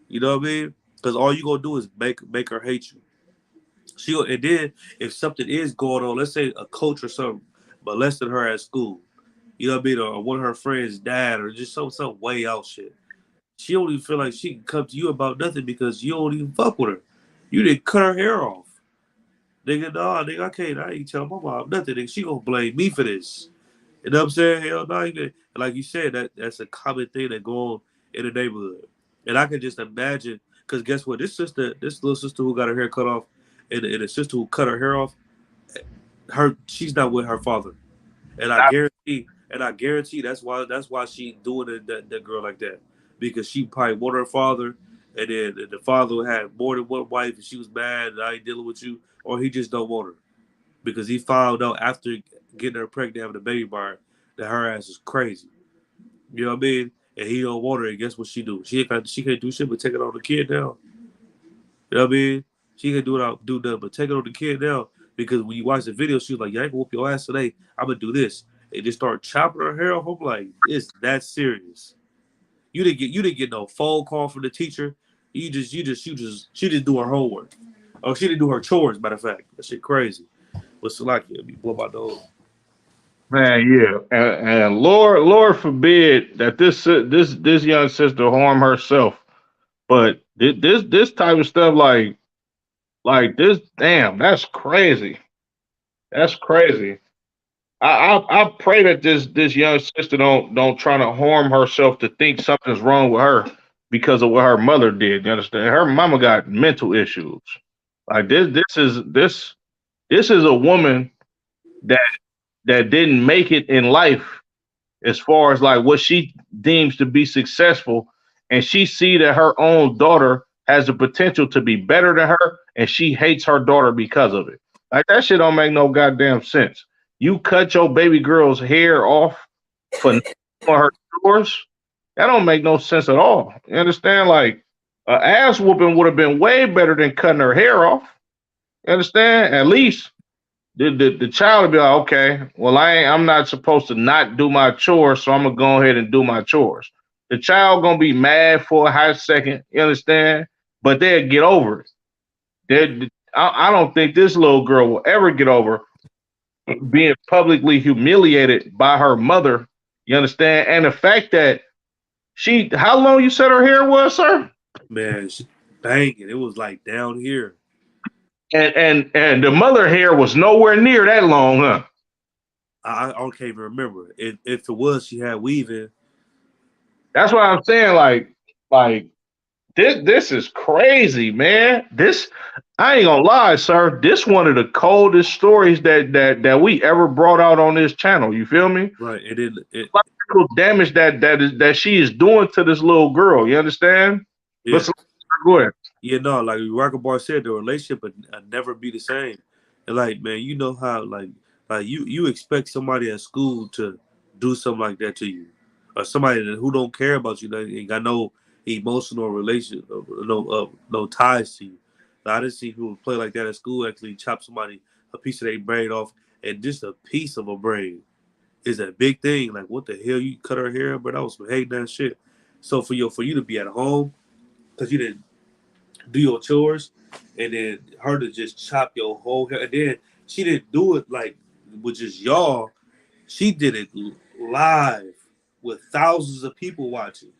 You know what I mean? Because all you gonna do is make her hate you. And then if something is going on, let's say a coach or something molested her at school, you know what I mean, or one of her friends died, or just some way out shit. She don't even feel like she can come to you about nothing because you don't even fuck with her. You didn't cut her hair off, nigga. Nah, nigga, I ain't tell my mom nothing. Nigga, she gonna blame me for this. You know what I'm saying? Hell no, like you said, that's a common thing that go on in the neighborhood, and I can just imagine. Because guess what? This little sister who got her hair cut off, and the sister who cut her hair off, she's not with her father, and I guarantee that's why she doing that girl like that, because she probably wanted her father, and then the father had more than one wife, and she was mad and I ain't dealing with you, or he just don't want her because he found out after getting her pregnant, having a baby by her, that her ass is crazy. You know what I mean? And he don't want her. And guess what she do? She can't do shit but take it on the kid now. You know what I mean? She can do nothing but take it on the kid now. Because when you watch the video, she was like, "Yeah, I can whoop your ass today. I'm gonna do this." And just start chopping her hair off. I'm like, it's that serious. You didn't get no phone call from the teacher. She just do her homework. Oh, she didn't do her chores. Matter of fact, that shit crazy. But Salaki, me blow my nose. Man, yeah, and Lord forbid that this young sister harm herself. But this type of stuff, like Like this, damn, that's crazy. That's crazy. I pray that this young sister don't try to harm herself to think something's wrong with her because of what her mother did. You understand? Her mama got mental issues. Like this is a woman that didn't make it in life as far as like what she deems to be successful, and she see that her own daughter has the potential to be better than her, and she hates her daughter because of it. Like that shit don't make no goddamn sense. You cut your baby girl's hair off for her chores. That don't make no sense at all. You understand? Like a ass whooping would have been way better than cutting her hair off. You understand? At least the child will be like, okay, well, I'm not supposed to not do my chores, so I'm gonna go ahead and do my chores. The child gonna be mad for a hot second, you understand? But they'll get over it. I don't think this little girl will ever get over being publicly humiliated by her mother. You understand? And the fact that how long you said her hair was, sir? Man, she banging. It was like down here. And the mother hair was nowhere near that long, huh? I can't even remember. If it was, she had weaving. That's what I'm saying. Like this is crazy, man. This I ain't gonna lie, sir. This one of the coldest stories that we ever brought out on this channel. You feel me? Right. And then Psychological damage that she is doing to this little girl. You understand? But yeah. go ahead. Yeah, no, like Rocket Bar said, the relationship would never be the same. And like, man, you know how like you expect somebody at school to do something like that to you, or somebody who don't care about you, that ain't got no emotional relation, no ties to you. Like, I didn't see who would play like that at school. Actually, chop somebody a piece of their brain off, and just a piece of a brain is a big thing. Like, what the hell, you cut her hair? But that was some hating that shit. So for you to be at home because you didn't do your chores, and then her to just chop your whole hair. And then she didn't do it like with just y'all. She did it live with thousands of people watching.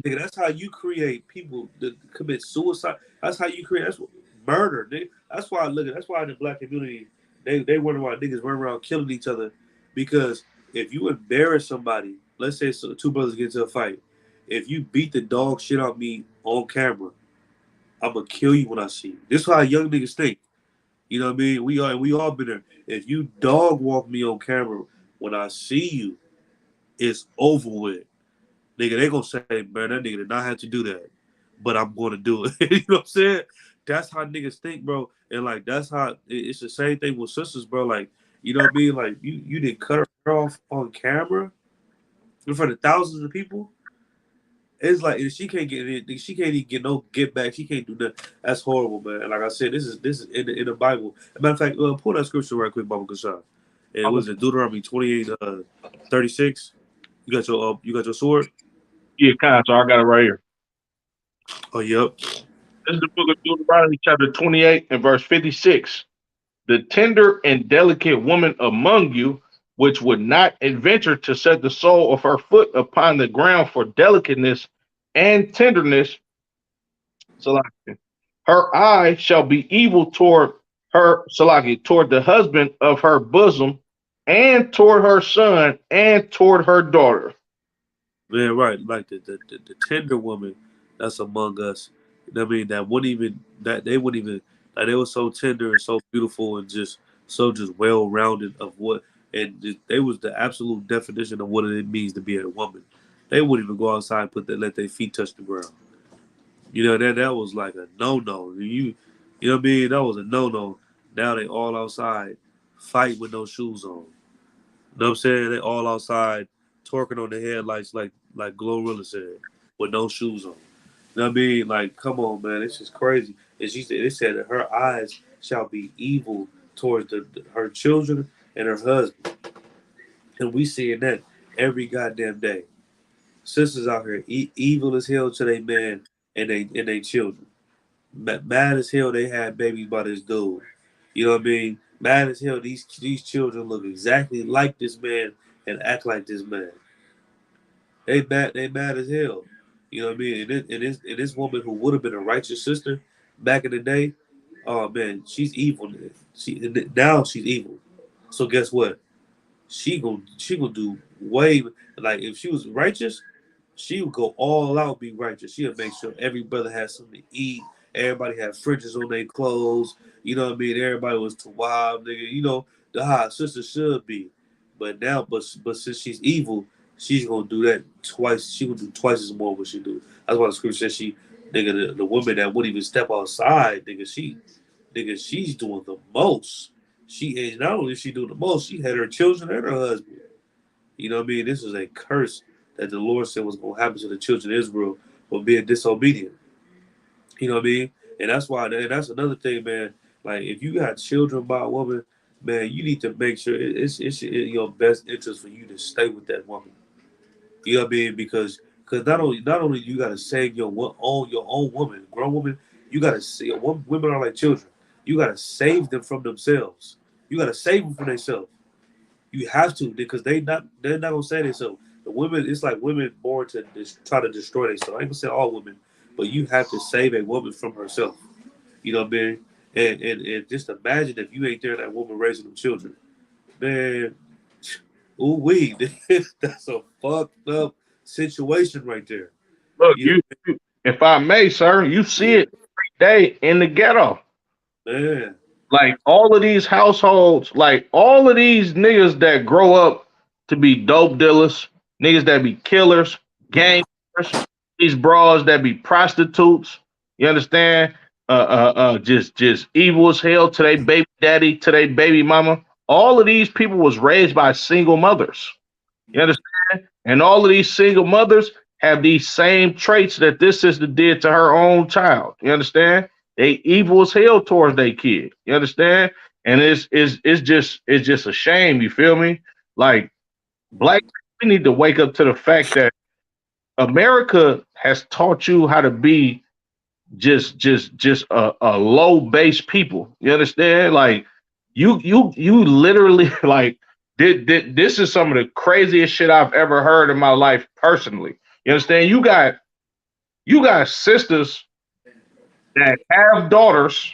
Nigga, that's how you create people that commit suicide. That's how you create. That's what, murder. Nigga. That's why I look at. That's why in the black community they wonder why niggas run around killing each other, because if you embarrass somebody, let's say two brothers get into a fight, if you beat the dog shit out me on camera, I'm gonna kill you when I see you. This is how young niggas think. You know what I mean? We all been there. If you dog walk me on camera, when I see you, it's over with. Nigga, they gonna say, man, that nigga did not have to do that. But I'm gonna do it. You know what I'm saying? That's how niggas think, bro. And like that's how it's the same thing with sisters, bro. Like, you know what I mean? Like you didn't cut her off on camera in front of thousands of people. It's like if she can't get anything, she can't even get no get back. She can't do that. That's horrible, man. And like I said, this is in the Bible. As a matter of fact, pull that scripture right quick, Baba Kashan. And it was in Deuteronomy 28, 36. You got your sword. Yeah, kind of. So I got it right here. Oh, yep. This is the book of Deuteronomy, chapter 28 and verse 56. The tender and delicate woman among you, which would not adventure to set the sole of her foot upon the ground for delicateness and tenderness, Salaki, her eye shall be evil toward her, Salaki, toward the husband of her bosom, and toward her son, and toward her daughter. Man, right. Like the tender woman that's among us. I mean, that wouldn't even that they wouldn't even like they were so tender and so beautiful and just well rounded of what and they was the absolute definition of what it means to be a woman. They wouldn't even go outside and let their feet touch the ground. You know that was like a no. You know what I mean? That was a no. Now they all outside fight with no shoes on. You know what I'm saying? They all outside twerking on the headlights like Glorilla said, with no shoes on. You know what I mean? Like, come on, man, it's just crazy. And she said, it said that her eyes shall be evil towards her children and her husband, and we seeing that every goddamn day. Sisters out here evil as hell to their man and they children. Mad as hell they had babies by this dude. You know what I mean? Mad as hell these children look exactly like this man and act like this man. They mad as hell. You know what I mean? And this woman who would have been a righteous sister back in the day, Oh man, she's evil. Now she's evil. So guess what? She gonna do way like if she was righteous, she would go all out, be righteous. She'll make sure every brother has something to eat. Everybody had fridges on their clothes. You know what I mean? Everybody was to wild, nigga. You know the how a sister should be. But now, but since she's evil, she's gonna do that twice. She gonna do twice as more what she do. That's why the scripture says nigga, the woman that wouldn't even step outside, nigga, she's doing the most. She and not only is she doing the most, she had her children and her husband. You know what I mean? This is a curse that the Lord said was going to happen to the children of Israel for being disobedient. You know what I mean? And that's why, and that's another thing, man. Like, if you got children by a woman, man, you need to make sure it's in your best interest for you to stay with that woman. You know what I mean? Because not only you got to save your own woman, grown woman, you got to see women are like children. You got to save them from themselves. You got to save them from themselves. You have to because they're not gonna say themselves. The women, it's like women born to try to destroy themselves. I ain't gonna say all women, but you have to save a woman from herself. You know what I mean? And just imagine if you ain't there, that woman raising them children, man. Ooh wee, that's a fucked up situation right there. Look, You if I may, sir, you see know, it every day in the ghetto. yeah, man, Like all of these households, like all of these niggas that grow up to be dope dealers, niggas that be killers, gangsters, these bras that be prostitutes. You understand? Just evil as hell to their baby daddy, to their baby mama. All of these people was raised by single mothers. You understand? And all of these single mothers have these same traits that this sister did to her own child. You understand? They evil as hell towards their kid. You understand? And it's just a shame. You feel me? Like black, we need to wake up to the fact that America has taught you how to be just a low base people. You understand? Like you literally like this is some of the craziest shit I've ever heard in my life personally. You understand? You got sisters that have daughters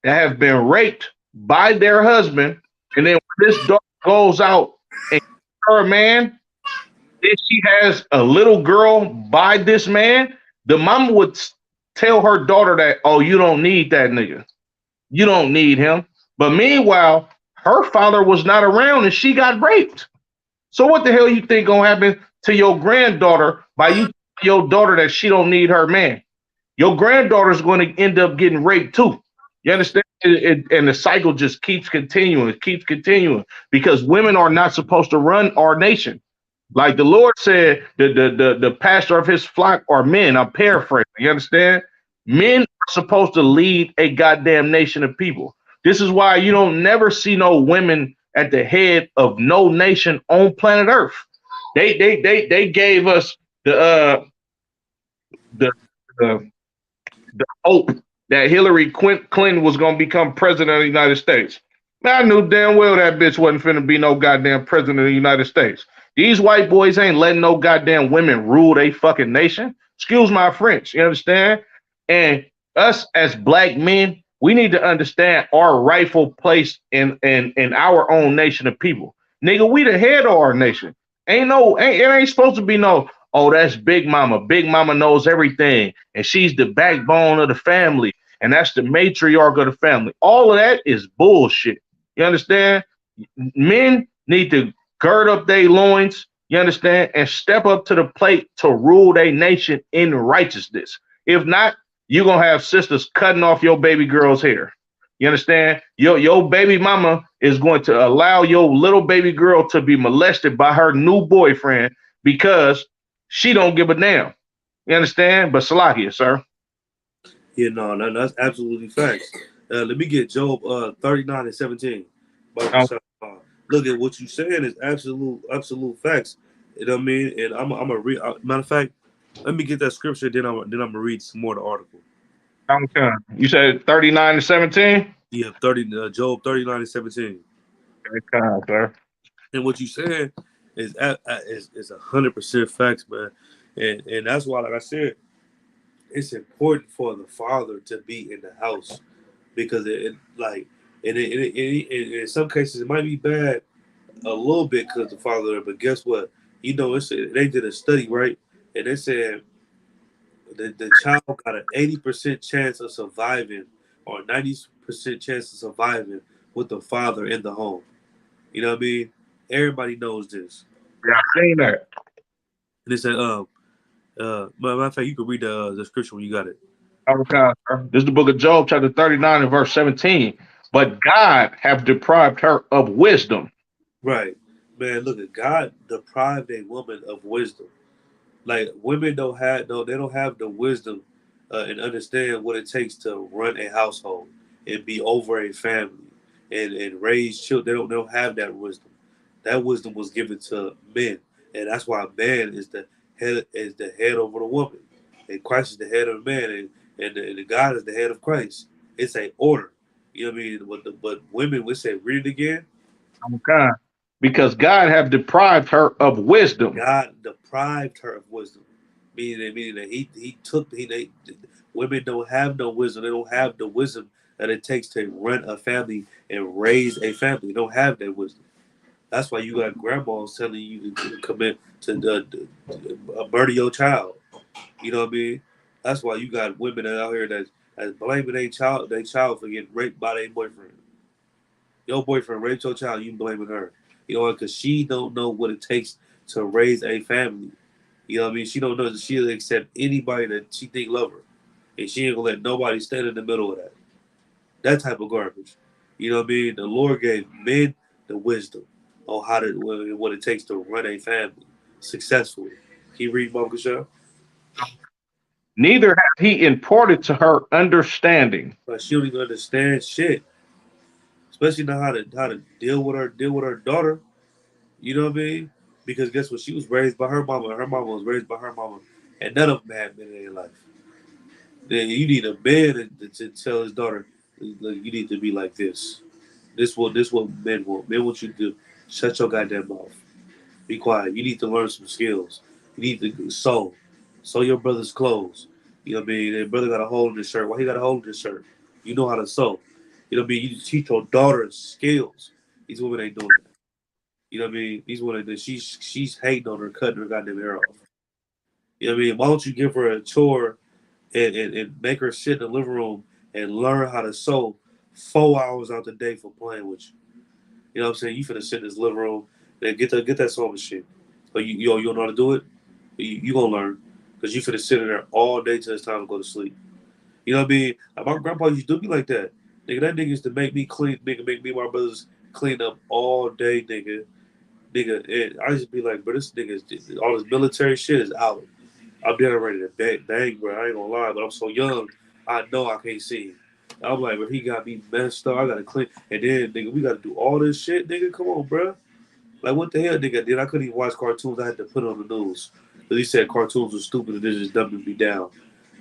that have been raped by their husband, and then when this daughter goes out and her a man, if she has a little girl by this man, the mama would tell her daughter that, oh, you don't need that nigga. You don't need him. But meanwhile, her father was not around and she got raped. So what the hell you think gonna happen to your granddaughter by you telling your daughter that she don't need her man? Your granddaughter's going to end up getting raped too. You understand? And the cycle just keeps continuing because women are not supposed to run our nation. Like the Lord said, the pastor of his flock are men. I'm paraphrasing. You understand? Men are supposed to lead a goddamn nation of people. This is why you don't never see no women at the head of no nation on planet Earth. They gave us the the the hope that Hillary Clinton was going to become president of the United States. Man, I knew damn well that bitch wasn't finna be no goddamn president of the United States. These white boys ain't letting no goddamn women rule they fucking nation. Excuse my French, you understand? And us as black men, we need to understand our rightful place in our own nation of people. Nigga, we the head of our nation. It ain't supposed to be no, oh, that's Big Mama. Big Mama knows everything, and she's the backbone of the family, and that's the matriarch of the family. All of that is bullshit. You understand? Men need to gird up their loins, you understand, and step up to the plate to rule their nation in righteousness. If not, you're gonna have sisters cutting off your baby girl's hair. You understand? Your baby mama is going to allow your little baby girl to be molested by her new boyfriend because she don't give a damn. You understand? But Salakia, sir. yeah, no, that's absolutely facts. Let me get Job 39 and 17. Um, Look at what you saying is absolute facts. You know what I mean? And I'm a read. Matter of fact, let me get that scripture. Then I'm gonna read some more of the article. okay. You said 39 to 17? Yeah, Job 39 and 17. Okay, sir. And what you saying is 100% facts, man. And that's why, like I said, it's important for the father to be in the house. because it like in some cases it might be bad a little bit because the father, but guess what? They did a study, right? And they said the child got an 80% chance of surviving or 90% chance of surviving with the father in the home. You know what I mean? Everybody knows this. Yeah, I seen that. And they said, matter of fact, you can read the scripture when you got it. Okay. This is the book of Job, chapter 39 and verse 17. But God have deprived her of wisdom. Right. Man, look at God deprived a woman of wisdom. Like women they don't have the wisdom and understand what it takes to run a household and be over a family and raise children. They don't have that wisdom. That wisdom was given to men, and that's why man is the head over the woman, and Christ is the head of the man, and the God is the head of Christ. It's a order. You know what I mean? But women, we say read it again. Okay. Because God have deprived her of wisdom. God deprived her of wisdom, meaning that he took he they women don't have no wisdom. They don't have the wisdom that it takes to run a family and raise a family. They don't have that wisdom. That's why you got grandmas telling you to commit to murder your child. You know what I mean? That's why you got women out here that's blaming their child for getting raped by their boyfriend. Your boyfriend raped your child, you blaming her. You know what? Because she don't know what it takes to raise a family. You know what I mean? She don't know that she'll accept anybody that she think love her, and she ain't gonna let nobody stand in the middle of that. That type of garbage. You know what I mean? The Lord gave men the wisdom on how to what it takes to run a family successfully. Can you read Mama Show? Neither hath he imparted to her understanding. But she don't even understand shit, especially not how to deal with her daughter. You know what I mean? Because guess what? She was raised by her mama. Her mama was raised by her mama, and none of them had men in their life. Then you need a man to tell his daughter, "Look, you need to be like this. This what men want. Men want you to do. Shut your goddamn mouth. Be quiet. You need to learn some skills. You need to sew your brother's clothes. You know what I mean? Their brother got a hole in his shirt. Why he got a hole in his shirt? You know how to sew. You know what I mean? You teach your daughter skills. These women ain't doing that. You know what I mean? These women that she's hating on her, cutting her goddamn hair off. You know what I mean? Why don't you give her a chore and make her sit in the living room and learn how to sew 4 hours out the day for playing with you? You know what I'm saying? You finna sit in this living room and get that sewing machine. But you don't know how to do it. You gonna learn because you finna sit in there all day till it's time to go to sleep. You know what I mean? Like my grandpa used to do me like that. Nigga, that nigga used to make me clean, nigga, make me and my brothers clean up all day, nigga. And I used to be like, bro, this nigga all this military shit is out. I'm down ready to bang, bro. I ain't gonna lie, but I'm so young, I know I can't see. I'm like, bro, he got me messed up. I gotta clean, and then nigga, we gotta do all this shit, nigga. Come on, bro. Like, what the hell, nigga? Then I couldn't even watch cartoons. I had to put it on the news because he said cartoons were stupid and this just dumbing me down.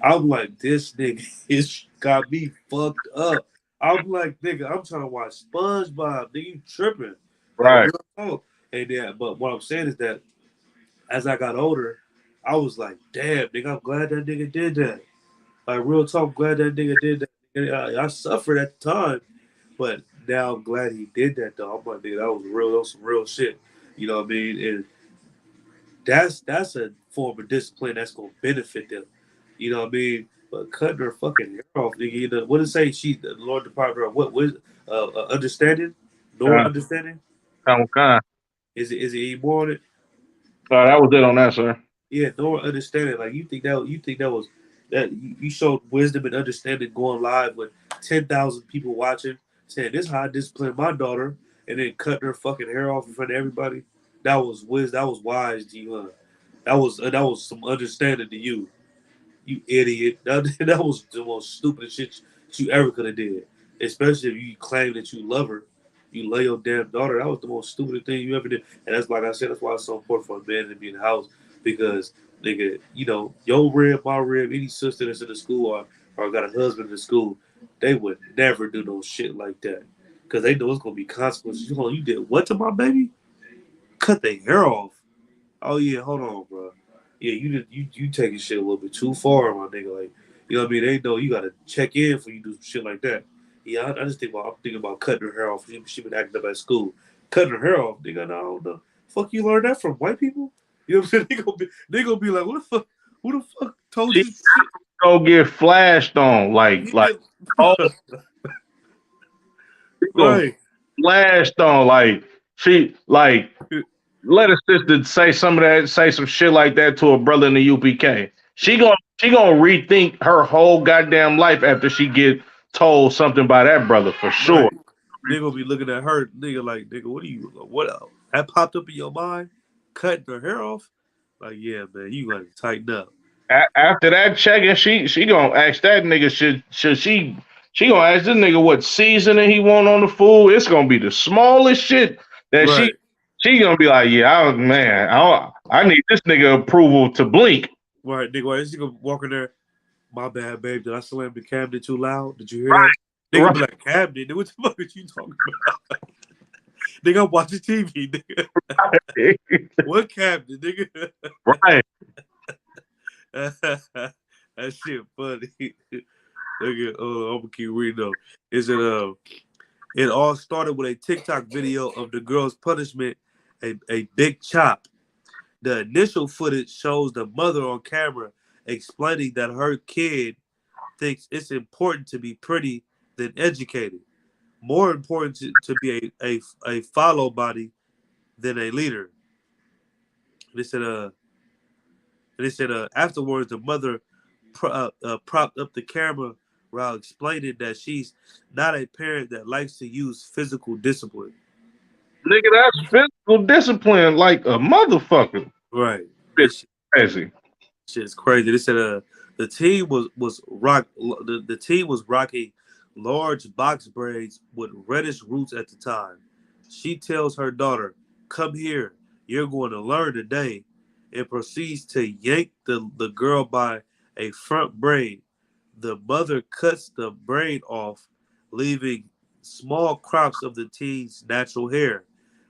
I'm like, this nigga is got me fucked up. I'm like, nigga, I'm trying to watch SpongeBob. Nigga, you tripping? Like Right. real talk. And then, but what I'm saying is that as I got older, I was like, damn, nigga, I'm glad that nigga did that. Like real talk, I'm glad that nigga did that. And I suffered at the time, but now I'm glad he did that though. I'm like, nigga, that was some real shit. You know what I mean? And that's a form of discipline that's gonna benefit them. You know what I mean? But cutting her fucking hair off, nigga. You know what did it say? She the Lord deprived her of what was understanding, nor Uh, understanding. okay. Is it any more on it? That was it on that, sir. Yeah, nor understanding. Like you think that was that you showed wisdom and understanding going live with 10,000 people watching, saying this is how I discipline my daughter, and then cutting her fucking hair off in front of everybody. That was wisdom. That was wise, G1. That was some understanding to you. You idiot. That was the most stupid shit you ever could have did. Especially if you claim that you love her. You love your damn daughter. That was the most stupid thing you ever did. And that's like I said, that's why it's so important for a man to be in the house. Because nigga, your rib, my rib, any sister that's in the school or got a husband in the school, they would never do no shit like that. Cause they know it's gonna be consequences. You did what to my baby? Cut their hair off. Oh yeah, hold on, bro. Yeah, you taking shit a little bit too far, my nigga. Like, you know what I mean? They know you gotta check in for you do some shit like that. Yeah, I just I'm thinking about cutting her hair off. She been acting up at school, cutting her hair off. Nigga, no, I don't know. Fuck, you learned that from white people? You know what I'm saying? They gonna be like, what the fuck? Who the fuck told She you shit? go get flashed on, like oh, Yeah. she go Right. flashed on, like she like let a sister say some of that, say some shit like that to a brother in the UPK. She gonna rethink her whole goddamn life after she get told something by that brother for sure. Right. They gonna be looking at her, nigga, like, nigga, what are you, what that popped up in your mind? Cutting her hair off? Like, yeah, man, you gotta tighten up. After that checking, she gonna ask that nigga should she gonna ask this nigga what seasoning he want on the food. It's gonna be the smallest shit that Right. she gonna be like, yeah, I need this nigga approval to blink. Right, nigga, why is she gonna walk in there? My bad, babe. Did I slam the cabinet too loud? Did you hear that? Nigga Right, be like, cabinet? Nigga, what the fuck are you talking about? Nigga, I'm watching TV, nigga. What cabinet, nigga? right. That shit funny. Nigga, I'm gonna keep reading though. Is it all started with a TikTok video of the girl's punishment, a big chop. The initial footage shows the mother on camera explaining that her kid thinks it's important to be pretty than educated. More important to be a follow body than a leader. They said afterwards the mother propped up the camera while explaining that she's not a parent that likes to use physical discipline. Nigga, that's physical discipline like a motherfucker. Right. Bitch This crazy. shit is crazy. They said the team the team was rocking large box braids with reddish roots at the time. She tells her daughter, "Come here, you're going to learn today," and proceeds to yank the girl by a front braid. The mother cuts the braid off, leaving small crops of the teen's natural hair.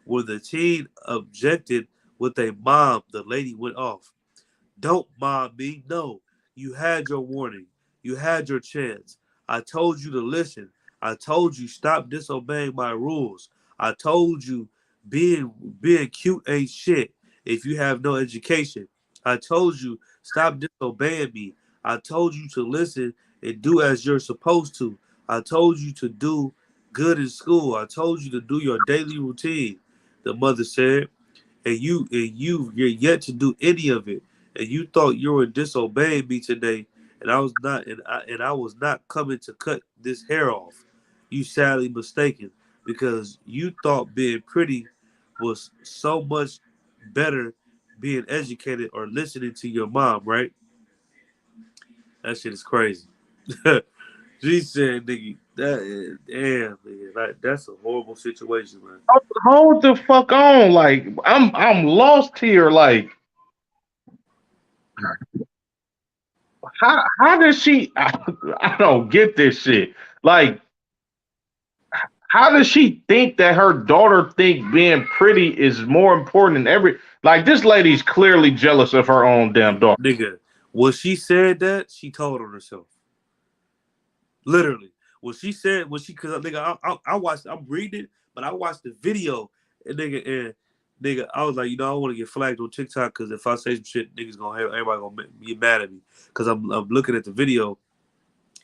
When the teen objected with a mom, the lady went off. "Don't mob me. No. You had your warning. You had your chance. I told you to listen. I told you stop disobeying my rules. I told you being cute ain't shit if you have no education. I told you stop disobeying me. I told you to listen and do as you're supposed to. I told you to do good in school. I told you to do your daily routine," the mother said, "you're yet to do any of it, and you thought you were disobeying me today, and I was not coming to cut this hair off. You sadly mistaken, because you thought being pretty was so much better being educated or listening to your mom, right?" That shit is crazy. She said, "Nigga, that is, damn, nigga, that's a horrible situation, man." Hold the fuck on. Like I'm lost here. Like how does she I don't get this shit. Like how does she think that her daughter think being pretty is more important than every like this lady's clearly jealous of her own damn daughter. Nigga, when she said that, she told on herself. Literally, when she said cause nigga, I watched. I'm reading it, but I watched the video, and nigga, I was like, I don't want to get flagged on TikTok because if I say some shit, niggas gonna everybody gonna be mad at me because I'm looking at the video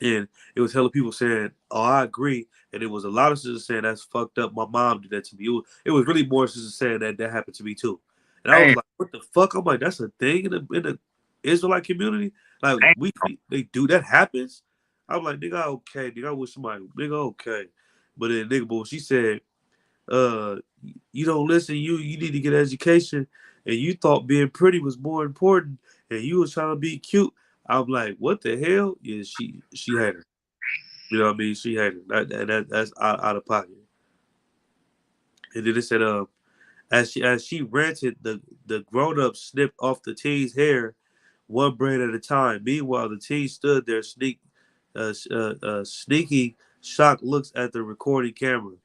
and it was hella people saying, "Oh, I agree," and it was a lot of sisters saying that's fucked up. My mom did that to me. It was really more sisters saying that happened to me too, and I was Damn, like, "What the fuck?" I'm like, "That's a thing in the Israelite community. Like damn. they do that happens." I'm like, "Nigga, okay, nigga, I wish somebody, nigga, okay," but then nigga, but when she said, "Uh, you don't listen. You need to get education, and you thought being pretty was more important, and you was trying to be cute." I'm like, "What the hell?" Yeah, she had her. You know what I mean? She hated it. That's out of pocket. And then it said, as she ranted, the grown up snipped off the teen's hair, one braid at a time. Meanwhile, the teen stood there, sneaky, shocked looks at the recording camera.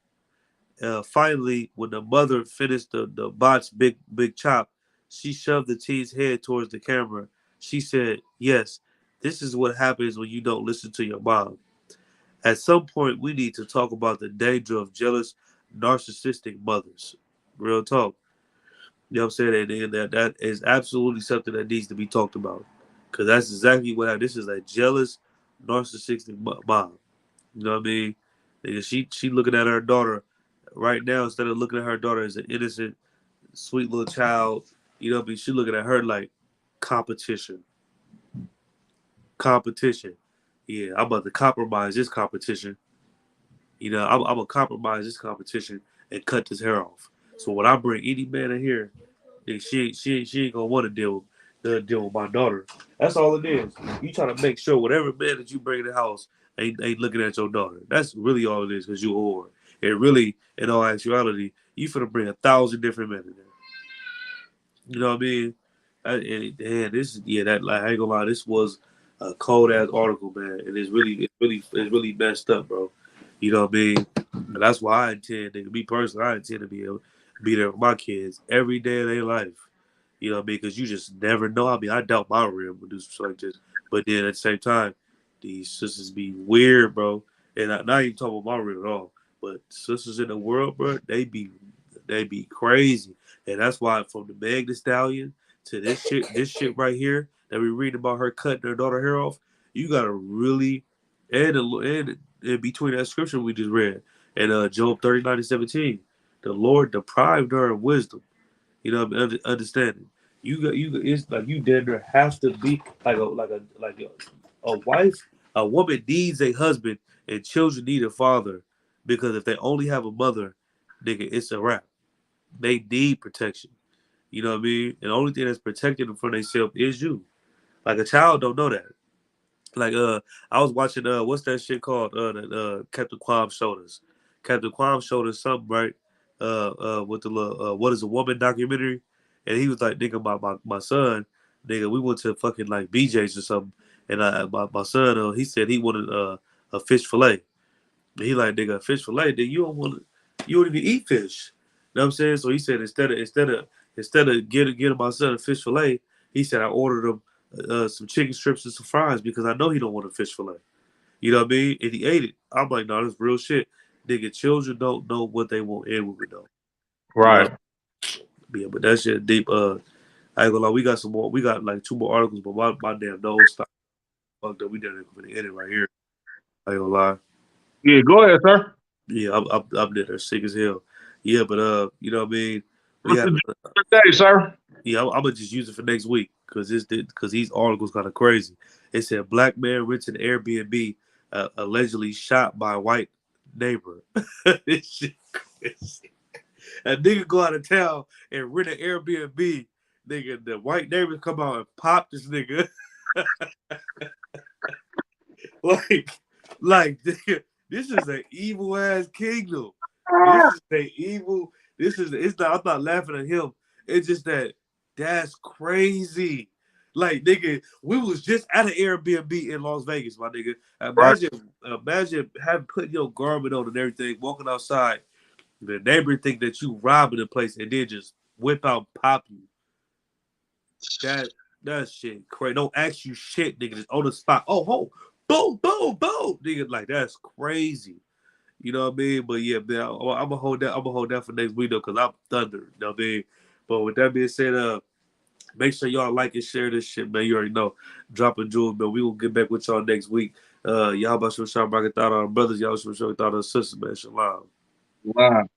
Finally, when the mother finished the bot's big chop, she shoved the teen's head towards the camera. She said, "Yes, this is what happens when you don't listen to your mom." At some point, we need to talk about the danger of jealous, narcissistic mothers. Real talk. You know what I'm saying? And that is absolutely something that needs to be talked about. Because that's exactly what happened. This is a jealous, narcissistic mom. You know what I mean? Nigga, she looking at her daughter right now instead of looking at her daughter as an innocent, sweet little child. You know what I mean? She looking at her like competition. Competition. Yeah, I'm about to compromise this competition. You know, I'm gonna compromise this competition and cut this hair off. So when I bring any man in here, then she ain't gonna want to deal with my daughter. That's all it is. You trying to make sure whatever man that you bring in the house ain't looking at your daughter. That's really all it is because you a whore. And really, in all actuality, you finna bring 1,000 different men in there. You know what I mean? And this yeah, that like I ain't gonna lie, this was a cold ass article, man. And it's really messed up, bro. You know what I mean? And that's why I intend, nigga, me personally, I intend to be there with my kids every day of their life. You know what I mean? Because you just never know. I mean, I doubt my real would do something like this. But then at the same time, these sisters be weird, bro. And I not even talking about my real at all. But sisters in the world, bro, they be crazy. And that's why from the Meg Thee Stallion to this shit right here that we read about her cutting her daughter hair off, you gotta really and in between that scripture we just read and Job 39:17, the Lord deprived her of wisdom. You know, understanding. It's like you damn near have to be a wife. A woman needs a husband, and children need a father, because if they only have a mother, nigga, it's a wrap. They need protection. You know what I mean? And the only thing that's protecting them from themselves is you. Like a child don't know that. Like I was watching what's that shit called? That Captain Quam showed us. Captain Quam showed us something, right? With the little What is a Woman documentary. And he was like, nigga, my son, nigga, we went to fucking like BJ's or something. And my son he said he wanted a fish fillet. And he like, nigga, a fish fillet, then you don't even eat fish. You know what I'm saying? So he said instead of getting my son a fish fillet, he said I ordered him some chicken strips and some fries because I know he don't want a fish fillet. You know what I mean? And he ate it. I'm like, no, that's real shit. Nigga, children don't know what they want and women don't. You know? Right. Yeah, but that shit deep. I ain't gonna lie, we got some more. We got like two more articles, but my damn nose stopped. Fucked up. We done it end it right here. I ain't gonna lie. Yeah, go ahead, sir. Yeah, I'm there sick as hell. Yeah, but you know what I mean? We What's have the day, sir? yeah, I'm gonna just use it for next week because these articles kind of crazy. It said black man rents an Airbnb allegedly shot by white neighbor. This shit crazy. A nigga go out of town and rent an Airbnb. Nigga, the white neighbors come out and pop this nigga. like, nigga, this is an evil ass kingdom. This is a evil. This is it's not. I'm not laughing at him. It's just that's crazy. Like nigga, we was just at an Airbnb in Las Vegas, my nigga. Right. Imagine having put your garment on and everything, walking outside. The neighbor think that you robbing the place and then just whip out and pop you. That that shit crazy. Don't ask you shit, nigga. Just on the spot. Oh, ho, boom, boom, boom, nigga. Like that's crazy. You know what I mean? But yeah, man, I'm gonna hold that. I'm gonna hold that for next week though, cause I'm thunder. You know what I mean? But with that being said, make sure y'all like and share this shit, man. You already know. Dropping jewels, man. We will get back with y'all next week. Y'all about to show rocket thought on our brothers. Y'all should show thought on our sisters, man. Shalom. Wow.